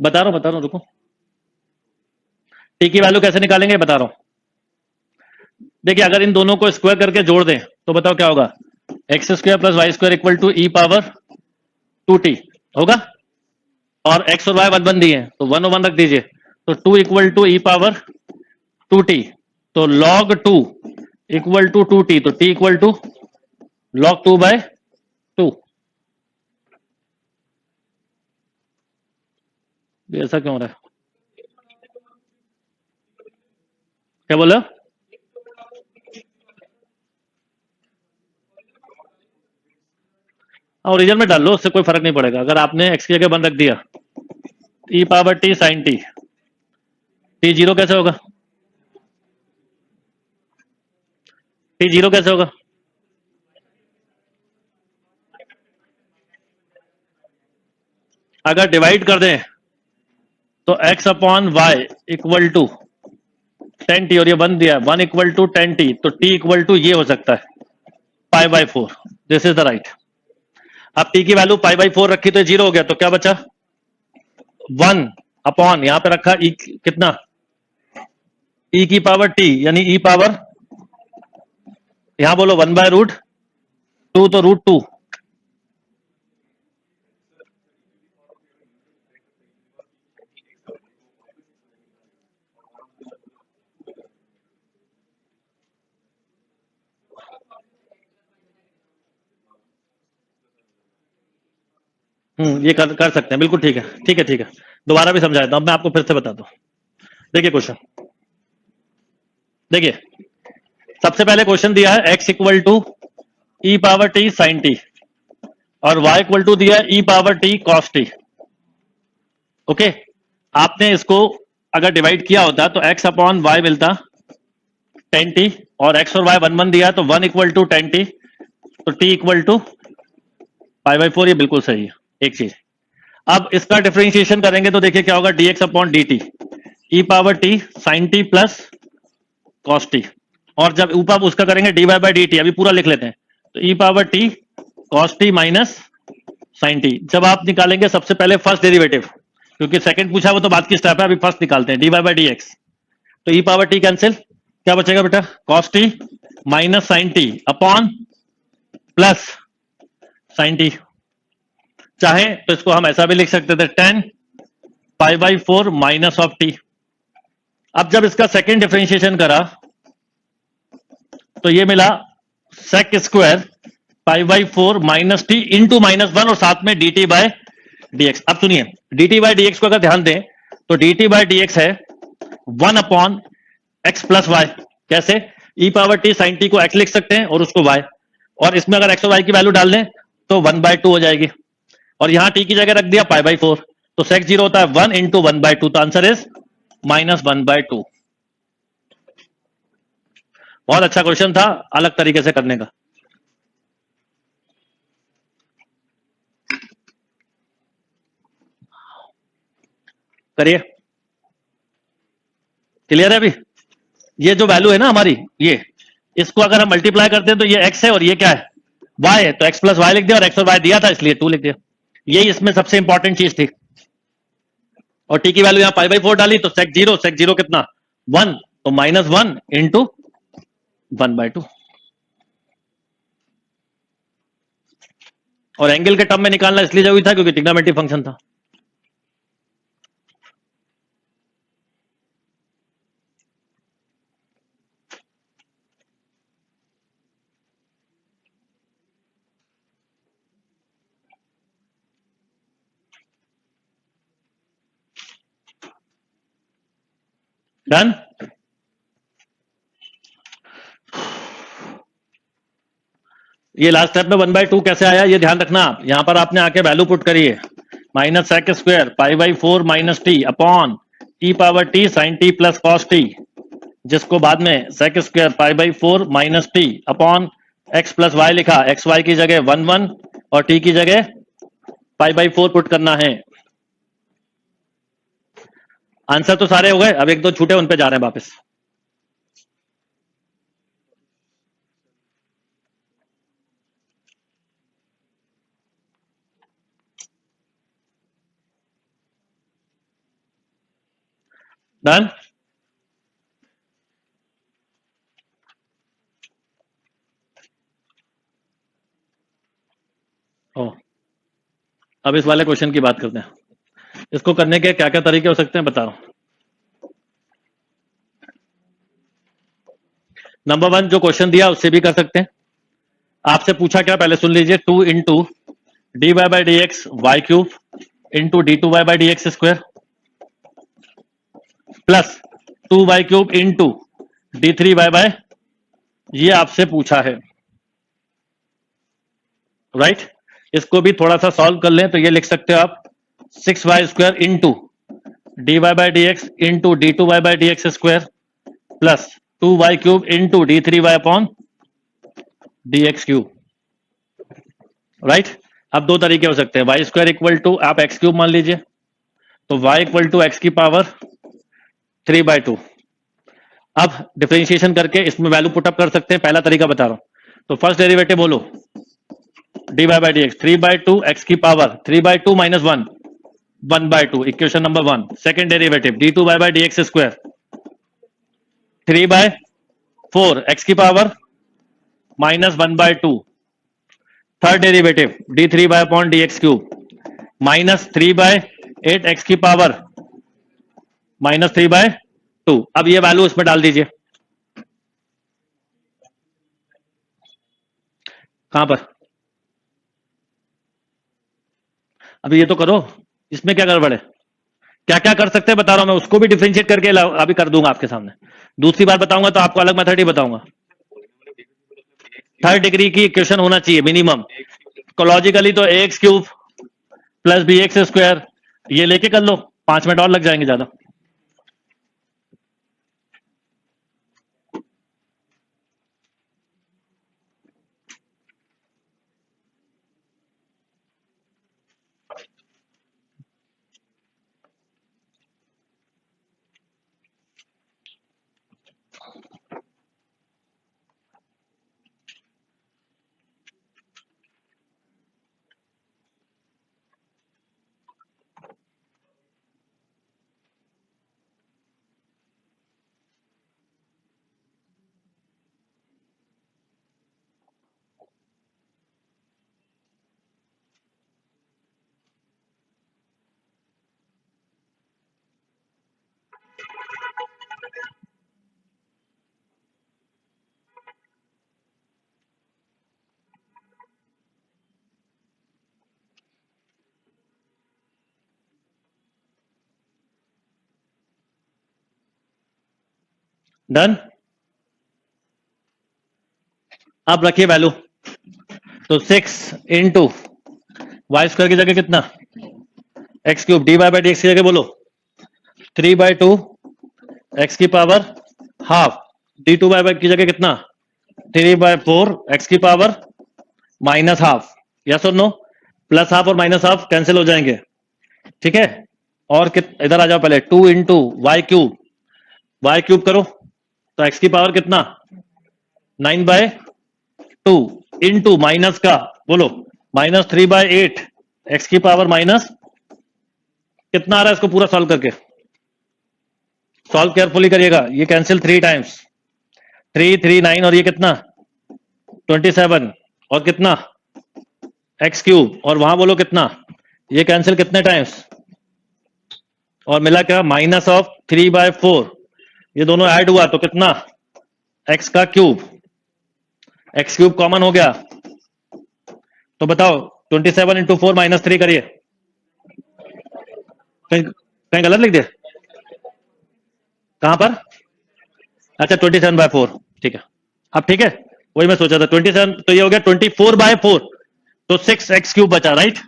बता रहा हूँ, रुको। टी की वैल्यू कैसे निकालेंगे बता रहा हूं। देखिए अगर इन दोनों को स्क्वायर करके जोड़ दें तो बताओ क्या होगा। X square plus y square equal to E power 2t होगा। और एक्स और वाई वन वन दिए तो 1/1 रख दीजिए। तो 2 equal to E power 2t। तो log 2 इक्वल टू 2t, तो t इक्वल टू log 2/2। ऐसा क्यों हो रहा है? क्या बोले? ओरिजिन में डाल लो, उससे कोई फर्क नहीं पड़ेगा। अगर आपने एक्स की जगह 1 रख दिया, E power T sine T, T zero कैसे होगा? टी जीरो कैसे होगा? अगर डिवाइड कर दें तो x upon y equal to 10t, और ये 1 दिया 1 इक्वल टू 10t, तो t इक्वल टू ये हो सकता है π/4। This is the right. अब t की वैल्यू π/4 रखी तो 0 हो गया, तो क्या बचा? 1 अपॉन यहां पे रखा e कितना, e की पावर t यानी e पावर, यहां बोलो 1/√2, तो √2। ये कर सकते हैं, बिल्कुल ठीक है, ठीक है, ठीक है। दोबारा भी समझाया था, अब मैं आपको फिर से बताता हूं। देखिए क्वेश्चन, देखिए सबसे पहले क्वेश्चन दिया है x equal to E power T sine T, और y इक्वल टू दिया है E power T cos T. Okay, आपने इसको अगर डिवाइड किया होता तो x अपॉन वाई मिलता 10t, और x और y 1 1 दिया तो 1 इक्वल टू 10t, तो t इक्वल टू π/4। ये बिल्कुल सही है। एक चीज, अब इसका डिफरेंशिएशन करेंगे तो देखिए क्या होगा, dx upon dt, E power T sine T plus cos T. और जब ऊपर उसका करेंगे dy बाई dt, अभी पूरा लिख लेते हैं, तो E power T cos T minus sine T. जब आप निकालेंगे सबसे पहले फर्स्ट डेरिवेटिव, क्योंकि सेकंड पूछा वो तो बात की स्टेप है, अभी फर्स्ट निकालते हैं dy बाई डी एक्स। तो ई पावर टी कैंसिल, क्या बचेगा बेटा, cos T minus sine T upon plus sine t. चाहे तो इसको हम ऐसा भी लिख सकते थे 10 π/4 माइनस ऑफ टी। अब जब इसका सेकंड डिफरेंशिएशन करा तो ये मिला sec square π/4 minus T into -1, और साथ में dt बाय dx। अब सुनिए, dt बाय dx को अगर ध्यान दें तो dt बाय dx है 1 अपॉन एक्स प्लस वाई। कैसे? E power T sine t को x लिख सकते हैं और उसको y, और इसमें अगर x और y की वैल्यू डाल दें तो 1/2 हो जाएगी, और यहां t की जगह रख दिया π/4, तो सेक जीरो होता है 1 इंटू 1/2, तो आंसर इज -1/2। बहुत अच्छा क्वेश्चन था, अलग तरीके से करने का। करिए, क्लियर है अभी? ये जो वैल्यू है ना हमारी, ये इसको अगर हम मल्टीप्लाई करते हैं तो ये x है और ये क्या है, y है, तो x प्लस वाई लिख दिया, और x और y दिया था इसलिए 2 लिख दिया। यही इसमें सबसे इंपॉर्टेंट चीज थी। और t की वैल्यू यहां π/4 डाली तो सेक जीरो कितना 1, तो -1 इंटू 1/2। और एंगल के टर्म में निकालना इसलिए जरूरी था क्योंकि ट्रिग्नोमेट्री फंक्शन था। डन। ये लास्ट स्टेप में 1/2 कैसे आया ये ध्यान रखना आप। यहां पर आपने आके वैल्यू पुट करिए, minus sec square π/4 minus T upon E power T sine T plus cos T, जिसको बाद में sec square π/4 minus T upon X plus Y लिखा, एक्स वाई की जगह 1 1 और टी की जगह π/4 पुट करना है। आंसर तो सारे हो गए, अब एक दो छूटे उन पे जा रहे हैं वापस। डन। ओ, अब इस वाले क्वेश्चन की बात करते हैं। इसको करने के क्या क्या तरीके हो सकते हैं बताओ। नंबर वन, जो क्वेश्चन दिया उससे भी कर सकते हैं। आपसे पूछा क्या, पहले सुन लीजिए। 2 into D Y by D x y cube into D two Y by D x square plus 2 y cube into d three y by, ये आपसे पूछा है, राइट। इसको भी थोड़ा सा सॉल्व कर लें तो ये लिख सकते हो आप 6y square into D Y by D x into D two Y by D x square plus 2y cube into d three Y upon D x cube, right. अब दो तरीके हो सकते हैं। वाई स्क्वायर इक्वल टू आप x cube मान लीजिए, तो y इक्वल टू एक्स की पावर 3/2। अब डिफरेंशिएशन करके इसमें वैल्यू पुटअप कर सकते हैं। पहला तरीका बता रहा हूं, तो फर्स्ट डेरिवेटिव बोलो D Y by D X 3/2 x की power 3/2 minus 1 1/2, equation number 1। Second derivative D two Y by D x square 3/4 x की power minus 1/2। Third derivative D three by upon D x cube minus 3/8 X की power minus 3/2। अब ये value इसमें डाल दीजिए। कहां पर, अभी ये तो करो, इसमें क्या गड़बड़ है। क्या क्या कर सकते हैं बता रहा हूं मैं, उसको भी डिफरेंशिएट करके अभी कर दूंगा आपके सामने। दूसरी बार बताऊंगा तो आपको अलग मेथड ही बताऊंगा। थर्ड डिग्री की इक्वेशन होना चाहिए मिनिमम। लॉजिकली तो A X cube plus B X square, ये लेके कर लो, 5 मिनट और लग जाएंगे ज्यादा। डन। अब रखिए वैल्यू, तो 6 इंटू वाई स्क्वायर की जगह कितना, x cube, d Y by D x की जगह बोलो 3/2 एक्स की power half, d two Y by की जगह कितना 3/4 एक्स की पावर माइनस हाफ। यस और नो, प्लस हाफ और माइनस हाफ कैंसिल हो जाएंगे, ठीक है। और इधर आ जाओ पहले, 2 इंटू वाई क्यूब करो तो एक्स की पावर कितना 9/2 इंटू माइनस का बोलो माइनस 3/8 एक्स की पावर माइनस कितना आ रहा है, इसको पूरा सॉल्व करके सॉल्व केयरफुली करिएगा। ये कैंसिल 3 टाइम्स, 3 3 9 और ये कितना 27 और कितना एक्स क्यूब, और वहां बोलो कितना, ये कैंसिल कितने टाइम्स और मिला क्या माइनस ऑफ 3/4, ये दोनों ऐड हुआ तो कितना एक्स का क्यूब, एक्स क्यूब कॉमन हो गया तो बताओ 27 इंटू 4 माइनस 3 करिए। कहीं गलत लिख दिया, कहां पर, अच्छा 27/4, ठीक है। अब ठीक है, वही मैं सोचा था 27, तो ये हो गया 24/4, तो 6x क्यूब बचा, राइट,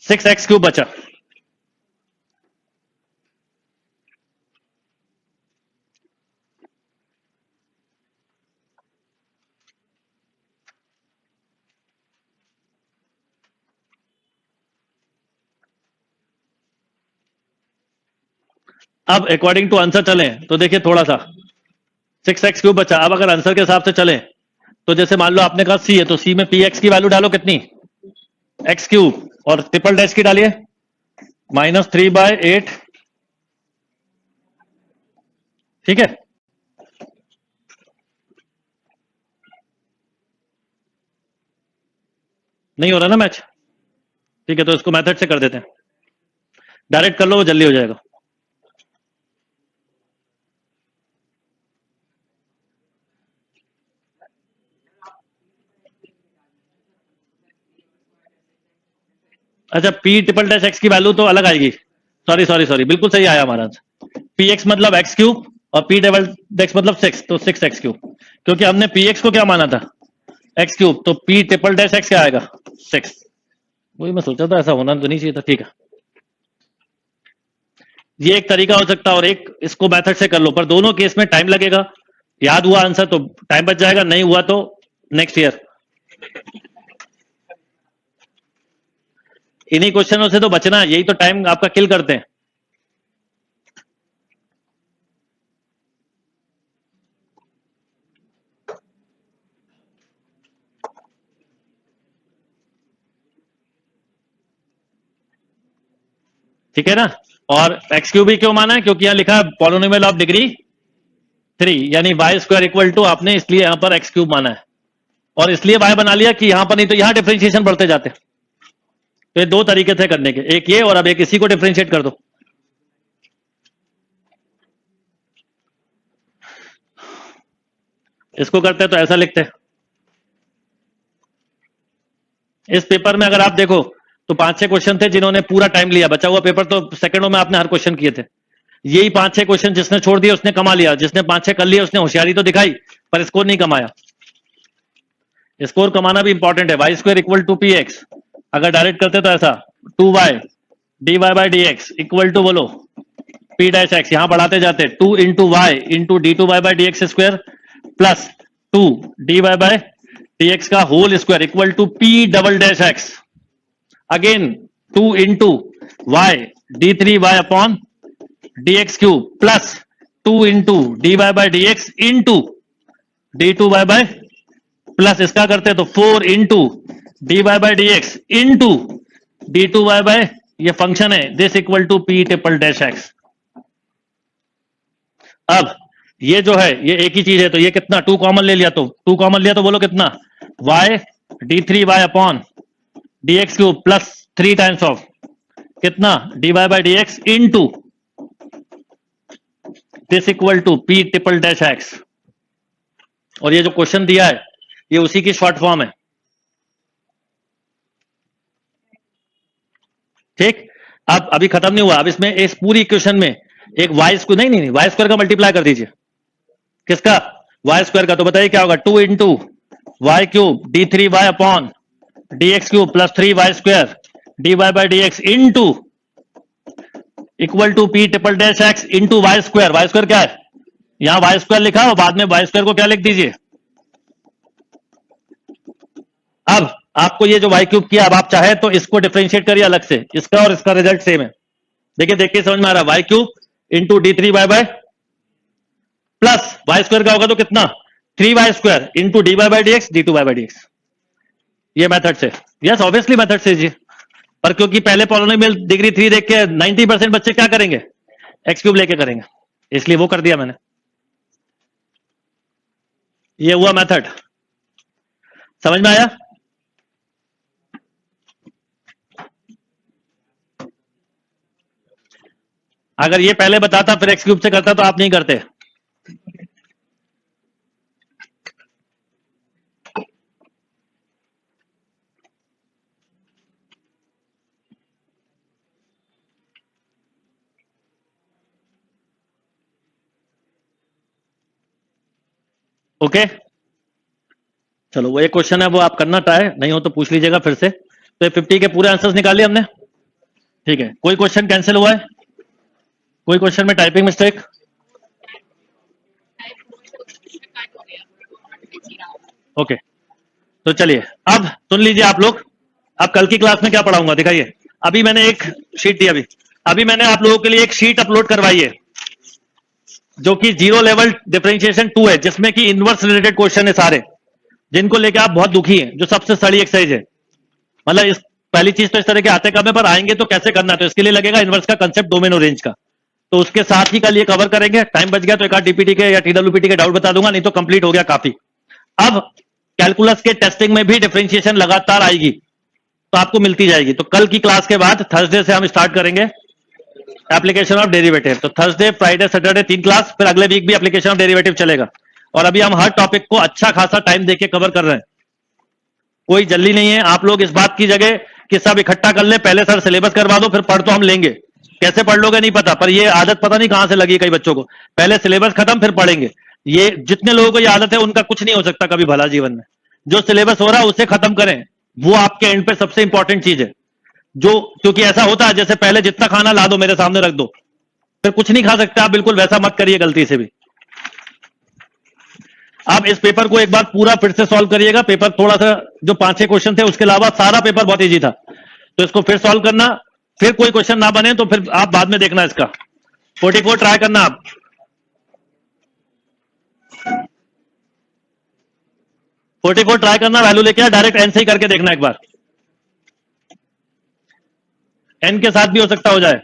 6x क्यूब बचा। अब अकॉर्डिंग टू आंसर चले तो देखिए थोड़ा सा 6x क्यूब बचा। अब अगर आंसर के हिसाब से चले तो जैसे मान लो आपने कहा सी है, तो सी में पी एक्स की वैल्यू डालो कितनी एक्स क्यूब, और ट्रिपल डैश की डालिए -3/8 ठीक है, नहीं हो रहा ना मैच? ठीक है, तो इसको मेथड से कर देते हैं, डायरेक्ट कर लो, वो जल्दी हो जाएगा। अच्छा, पी ट्रिपल डैश एक्स की वैल्यू तो अलग आएगी, सॉरी सॉरी सॉरी, बिल्कुल सही आया हमारा आंसर। पी एक्स मतलब एक्स क्यूब और पी डबल एक्स मतलब 6, तो 6 एक्स क्यूब, क्योंकि हमने पी एक्स को क्या माना था, एक्स क्यूब, तो पी ट्रिपल डैश एक्स क्या आएगा, 6। वही मैं सोचा था, ऐसा होना तो नहीं चाहिए था। ठीक है, ये एक तरीका हो सकता है, और एक इसको मेथड से कर लो, पर दोनों केस में टाइम लगेगा। याद हुआ आंसर तो टाइम बच जाएगा, नहीं हुआ तो नेक्स्ट ईयर। इन्हीं क्वेश्चनों से तो बचना है, यही तो टाइम आपका किल करते हैं। ठीक है ना, और एक्स क्यूब भी क्यों माना है, क्योंकि यहां लिखा है पॉलिनोमियल ऑफ डिग्री 3, यानी वाई स्क्वायर इक्वल टू, आपने इसलिए यहां पर एक्स क्यूब माना है, और इसलिए वाई बना लिया कि यहां पर नहीं तो यहां डिफरेंशिएशन बढ़ते जाते। तो ये दो तरीके थे करने के, एक ये और अब एक इसी को डिफरेंशिएट कर दो। इसको करते तो ऐसा लिखते, इस पेपर में अगर आप देखो तो 5-6 क्वेश्चन थे जिन्होंने पूरा टाइम लिया, बचा हुआ पेपर तो सेकंडों में आपने हर क्वेश्चन किए थे। यही 5-6 क्वेश्चन जिसने छोड़ दिया उसने कमा लिया, जिसने 5-6 कर लिया उसने होशियारी तो दिखाई पर स्कोर नहीं कमाया। स्कोर कमाना भी इंपॉर्टेंट है। Y square equal to P X, अगर डायरेक्ट करते तो ऐसा 2y dy by D x equal to बोलो p डैश एक्स, यहां बढ़ाते जाते 2 into Y into D two Y by D x square plus 2 dy by D X का whole square equal to p double dash X, again 2 into Y D three Y upon D x cube plus 2 into D Y by D x into D two Y by, plus इसका करते तो 4 into D Y by D x into D two Y by, ये function है this equal to P triple dash x. अब ये जो है ये एक ही चीज है, तो ये कितना 2 कॉमन ले लिया, तो 2 कॉमन लिया तो बोलो कितना, Y D three Y upon D x cube plus 3 times of कितना D Y by D x into this equal to P triple dash X. और ये जो क्वेश्चन दिया है ये उसी की शॉर्ट फॉर्म है। ठीक, अब अभी खत्म नहीं हुआ, अब इसमें इस पूरी इक्वेशन में एक वाई स्क्वायर, नहीं वाई स्क्वायर का मल्टीप्लाई कर दीजिए, किसका, वाई स्क्वायर का, तो बताइए क्या होगा, 2 into y cube d three Y upon D x cube plus 3 y square d Y by D x into equal to P triple dash x into y square. Y square क्या है, यहां Y square लिखा और बाद में Y square को क्या लिख दीजिए। अब आपको ये जो वाई क्यूब किया, अब आप चाहे तो इसको डिफरेंशिएट करिए अलग से, इसका और इसका रिजल्ट सेम है। देखिए देखिए समझ में आ रहा है, y cube into d three y by plus y square का होगा तो कितना 3 y square into D Y by D x d two Y by D x. ये मेथड से, यस ऑब्वियसली मेथड से जी, पर क्योंकि पहले पॉलिनोमियल डिग्री 3 देख के 90% बच्चे क्या करेंगे, एक्स क्यूब लेके करेंगे, इसलिए वो कर दिया मैंने। ये हुआ मेथड, समझ में आया। अगर ये पहले बताता फिर एक्स क्यूब से करता तो आप नहीं करते। ओके चलो, वो एक क्वेश्चन है वो आप करना ट्राई, नहीं हो तो पूछ लीजिएगा फिर से। तो ये 50 के पूरे आंसर्स निकाले हमने, ठीक है। कोई क्वेश्चन कैंसिल हुआ है, कोई क्वेश्चन में टाइपिंग मिस्टेक, ओके तो चलिए अब सुन लीजिए आप लोग। अब कल की क्लास में क्या पढ़ाऊंगा दिखाइए। अभी मैंने एक शीट दी, अभी मैंने आप लोगों के लिए एक शीट अपलोड करवाई है जो कि जीरो लेवल डिफरेंशिएशन 2 है, जिसमें कि इनवर्स रिलेटेड क्वेश्चन है सारे, जिनको लेके आप बहुत दुखी हैं, जो सबसे सड़ी एक्सरसाइज है। मतलब इस पहली चीज तो इस तरह के आते कम है, पर आएंगे तो कैसे करना है, तो इसके लिए लगेगा इनवर्स का कंसेप्ट डोमेन और रेंज का। तो उसके साथ ही कल ये कवर करेंगे। टाइम बच गया तो एक आध डीपीटी के या टीडब्ल्यूपीटी के डाउट बता दूंगा, नहीं तो कंप्लीट हो गया काफी। अब कैलकुलस के टेस्टिंग में भी डिफरेंशिएशन लगातार आएगी, तो आपको मिलती जाएगी। तो कल की क्लास के बाद थर्सडे से हम स्टार्ट करेंगे एप्लीकेशन ऑफ डेरिवेटिव। तो थर्सडे, फ्राइडे, सैटरडे 3 क्लास, फिर अगले वीक भी एप्लीकेशन ऑफ डेरिवेटिव चलेगा। और अभी हम हर टॉपिक को अच्छा खासा टाइम देके कवर कर रहे हैं, कोई जल्दी नहीं है। आप लोग इस बात की जगह कि सब इकट्ठा कर ले, पहले सर सिलेबस करवा दो, फिर पढ़ तो हम लेंगे। कैसे पढ़ लोगे नहीं पता, पर ये आदत पता नहीं कहां से लगी कई बच्चों को, पहले सिलेबस खत्म फिर पढ़ेंगे। ये जितने लोगों को ये आदत है उनका कुछ नहीं हो सकता कभी भला जीवन में। जो सिलेबस हो रहा है उसे खत्म करें, वो आपके एंड पे सबसे इंपॉर्टेंट चीज है। जो क्योंकि ऐसा होता है जैसे पहले जितना खाना ला दो मेरे सामने रख दो, फिर कुछ नहीं खा सकते आप, बिल्कुल वैसा मत करिए गलती से भी। आप इस पेपर को एक बार पूरा फिर से सॉल्व करिएगा। पेपर थोड़ा सा जो 5-6 क्वेश्चन थे उसके अलावा सारा पेपर बहुत इजी था, तो इसको फिर सॉल्व करना। फिर कोई क्वेश्चन ना बने तो फिर आप बाद में देखना इसका। 44 ट्राई करना आप। फोर्टी फोर ट्राई करना, वैल्यू लेके डायरेक्ट एन से ही करके देखना एक बार, एन के साथ भी हो सकता हो जाए।